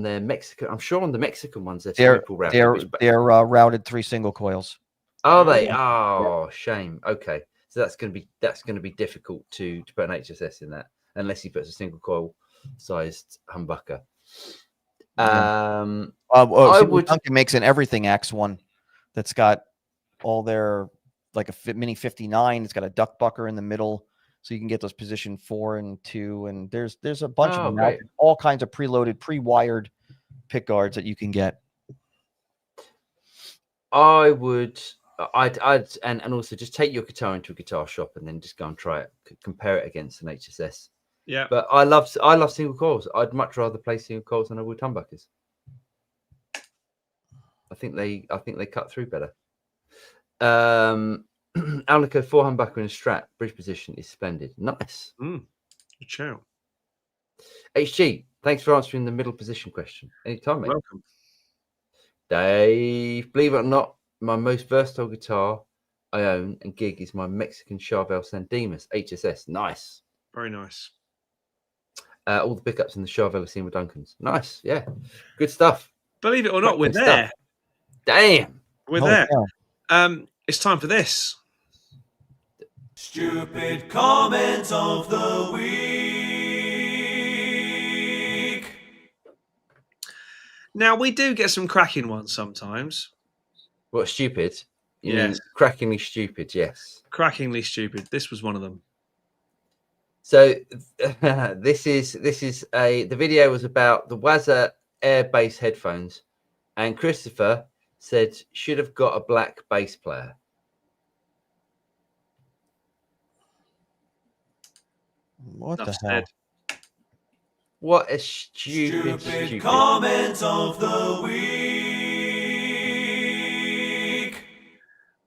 their Mexican. I'm sure on the Mexican ones they're routed 3 single coils. Are they? Oh, shame. Okay, so that's going to be difficult to put an HSS in that unless he puts a single coil sized humbucker. Duncan makes an Everything Axe one that's got all their like a mini 59. It's got a duck bucker in the middle, so you can get those position 4 and 2. And there's a bunch of them, right? All kinds of preloaded, pre-wired pick guards that you can get. I'd and also just take your guitar into a guitar shop and then just go and try it, compare it against an HSS. Yeah, but I love single coils. I'd much rather play single coils than I would humbuckers. I think they cut through better. Alnico 4 humbucker in a Strat bridge position is splendid. Nice. Good shout. HG, thanks for answering the middle position question. Anytime, mate. Welcome. Dave, believe it or not, my most versatile guitar I own and gig is my Mexican Charvel Sandemus HSS. Nice. Very nice. All the pickups in the Charvel are seen with Duncan's. Nice. Yeah. Good stuff. Believe it or not, we're there. Damn. We're there. Yeah. It's time for this. Stupid comment of the week. Now, we do get some cracking ones sometimes. What, stupid? Yes. Crackingly stupid, yes. Crackingly stupid. This was one of them. So this is the video was about the Waza Air bass headphones, and Christopher said should have got a black bass player. What Enough the hell? said. What a stupid comment of the week.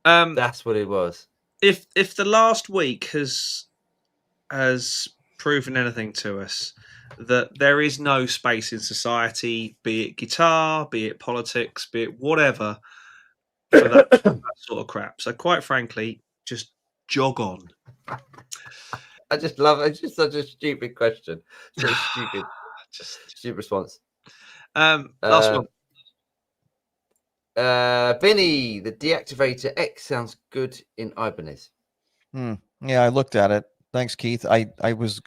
That's what it was. If the last week has proven anything to us, that there is no space in society, be it guitar, be it politics, be it whatever, for that sort of crap. So quite frankly, just jog on. I just love it. It's just such a stupid question. So stupid. Just stupid response. Last one. Vinny, the Deactivator X sounds good in Ibanez. Yeah, I looked at it. Thanks, Keith. I was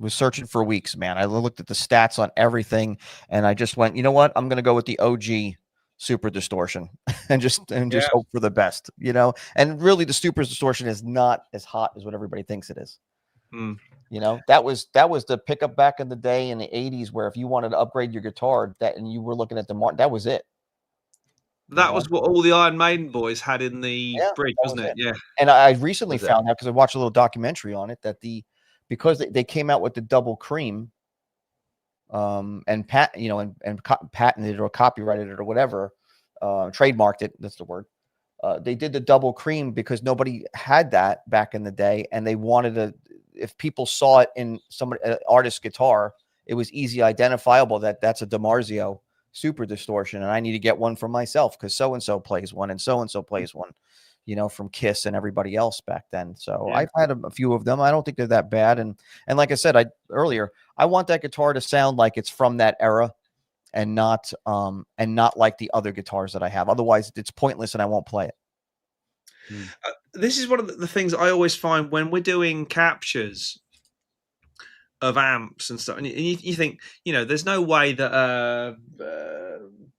searching for weeks, man. I looked at the stats on everything, and I just went, you know what? I'm going to go with the OG Super Distortion and just hope for the best, you know. And really, the Super Distortion is not as hot as what everybody thinks it is. You know, that was the pickup back in the day in the 80s, where if you wanted to upgrade your guitar, and you were looking at that was it. That was what all the Iron Maiden boys had in the bridge, wasn't it? Yeah. And I recently found out, because I watched a little documentary on it, that because they came out with the double cream, and patented it or copyrighted it or whatever, trademarked it. That's the word. they did the double cream because nobody had that back in the day, and they wanted to. If people saw it in somebody artist's guitar, it was easy identifiable that that's a DiMarzio Super Distortion, and I need to get one for myself because so and so plays one, and so plays one, from Kiss and everybody else back then. So Yeah. I've had a few of them. I don't think they're that bad, and like I said earlier, I want that guitar to sound like it's from that era, and not like the other guitars that I have. Otherwise, it's pointless, and I won't play it. This is one of the things I always find when we're doing captures of amps and stuff, and you think, there's no way that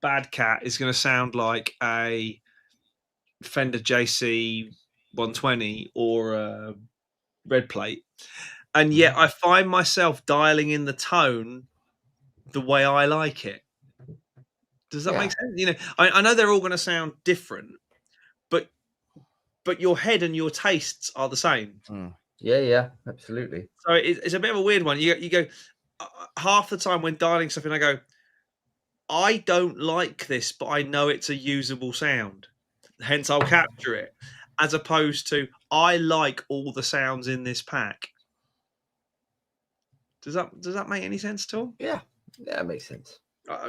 Bad Cat is going to sound like a Fender JC 120 or a Red Plate, and yet I find myself dialing in the tone the way I like it. Does that make sense? I know they're all going to sound different, but your head and your tastes are the same. Yeah, absolutely. So it's a bit of a weird one. You go half the time when dialing stuff in, I go, I don't like this, but I know it's a usable sound, hence I'll capture it, as opposed to I like all the sounds in this pack. Does that make any sense at all? Yeah, that makes sense.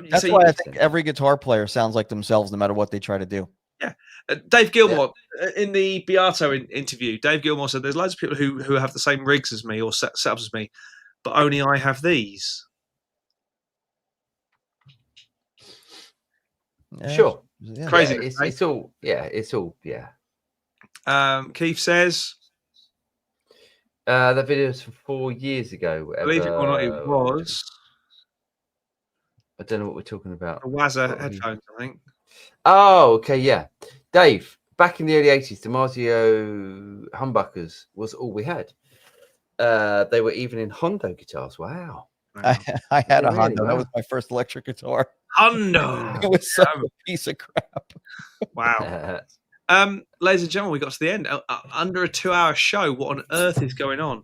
That's why I think every guitar player sounds like themselves, no matter what they try to do. Yeah, Dave Gilmour in the Beato interview. Dave Gilmour said, "There's loads of people who have the same rigs as me or setups as me, but only I have these." Yeah. Sure, Crazy. It's all. Keith says, that video's from 4 years ago. believe it or not, it was. I don't know what we're talking about. The Waza headphones, I think. Oh, okay, yeah. Dave, back in the early 80s, DiMarzio humbuckers was all we had. They were even in Hondo guitars. Wow. I had a Really? Hondo. That Wow. was my first electric guitar. Hondo. It was such a piece of crap. Wow. Ladies and gentlemen, we got to the end. Under a 2-hour show. What on earth is going on?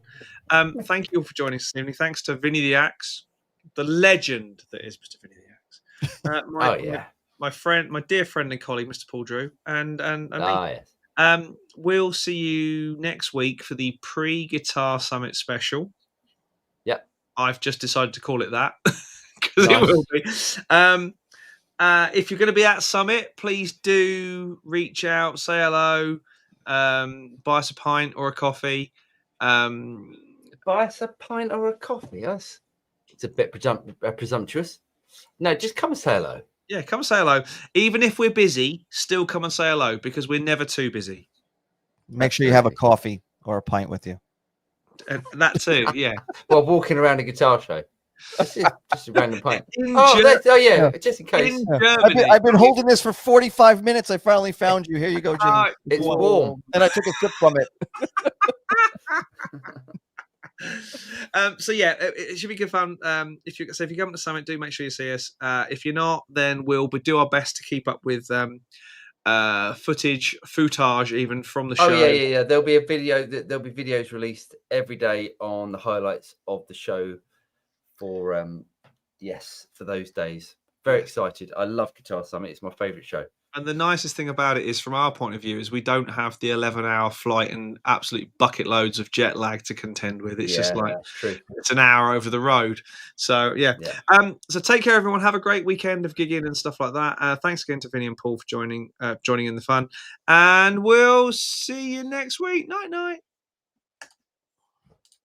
Thank you all for joining us this evening. Thanks to Vinny the Axe, the legend that is Mr. Vinny the Axe. My dear friend and colleague, Mr. Paul Drew, and me. Yes. We'll see you next week for the pre-Guitar Summit special. Yep. I've just decided to call it that because Nice. it will be. If you're going to be at Summit, please do reach out, say hello, buy us a pint or a coffee. Buy us a pint or a coffee. It's a bit presumptuous. No, just come and say hello. Yeah, come and say hello. Even if we're busy, still come and say hello because we're never too busy. Make sure you have a coffee or a pint with you. And that too, yeah. While walking around a guitar show. Just a random pint. Yeah. Just in case. In Germany. I've been holding this for 45 minutes. I finally found you. Here you go, Jimmy. It's warm. And I took a sip from it. So yeah, it should be good fun. If you come to Summit, do make sure you see us. If you're not, then we'll do our best to keep up with footage even from the show. Oh yeah. There'll be a video. There'll be videos released every day on the highlights of the show for those days. Very excited. I love Guitar Summit. It's my favorite show. And the nicest thing about it is, from our point of view, is we don't have the 11-hour flight and absolute bucket loads of jet lag to contend with. It's just like true. It's an hour over the road. So yeah. So take care, everyone. Have a great weekend of gigging and stuff like that. Thanks again to Vinny and Paul for joining in the fun. And we'll see you next week. Night night.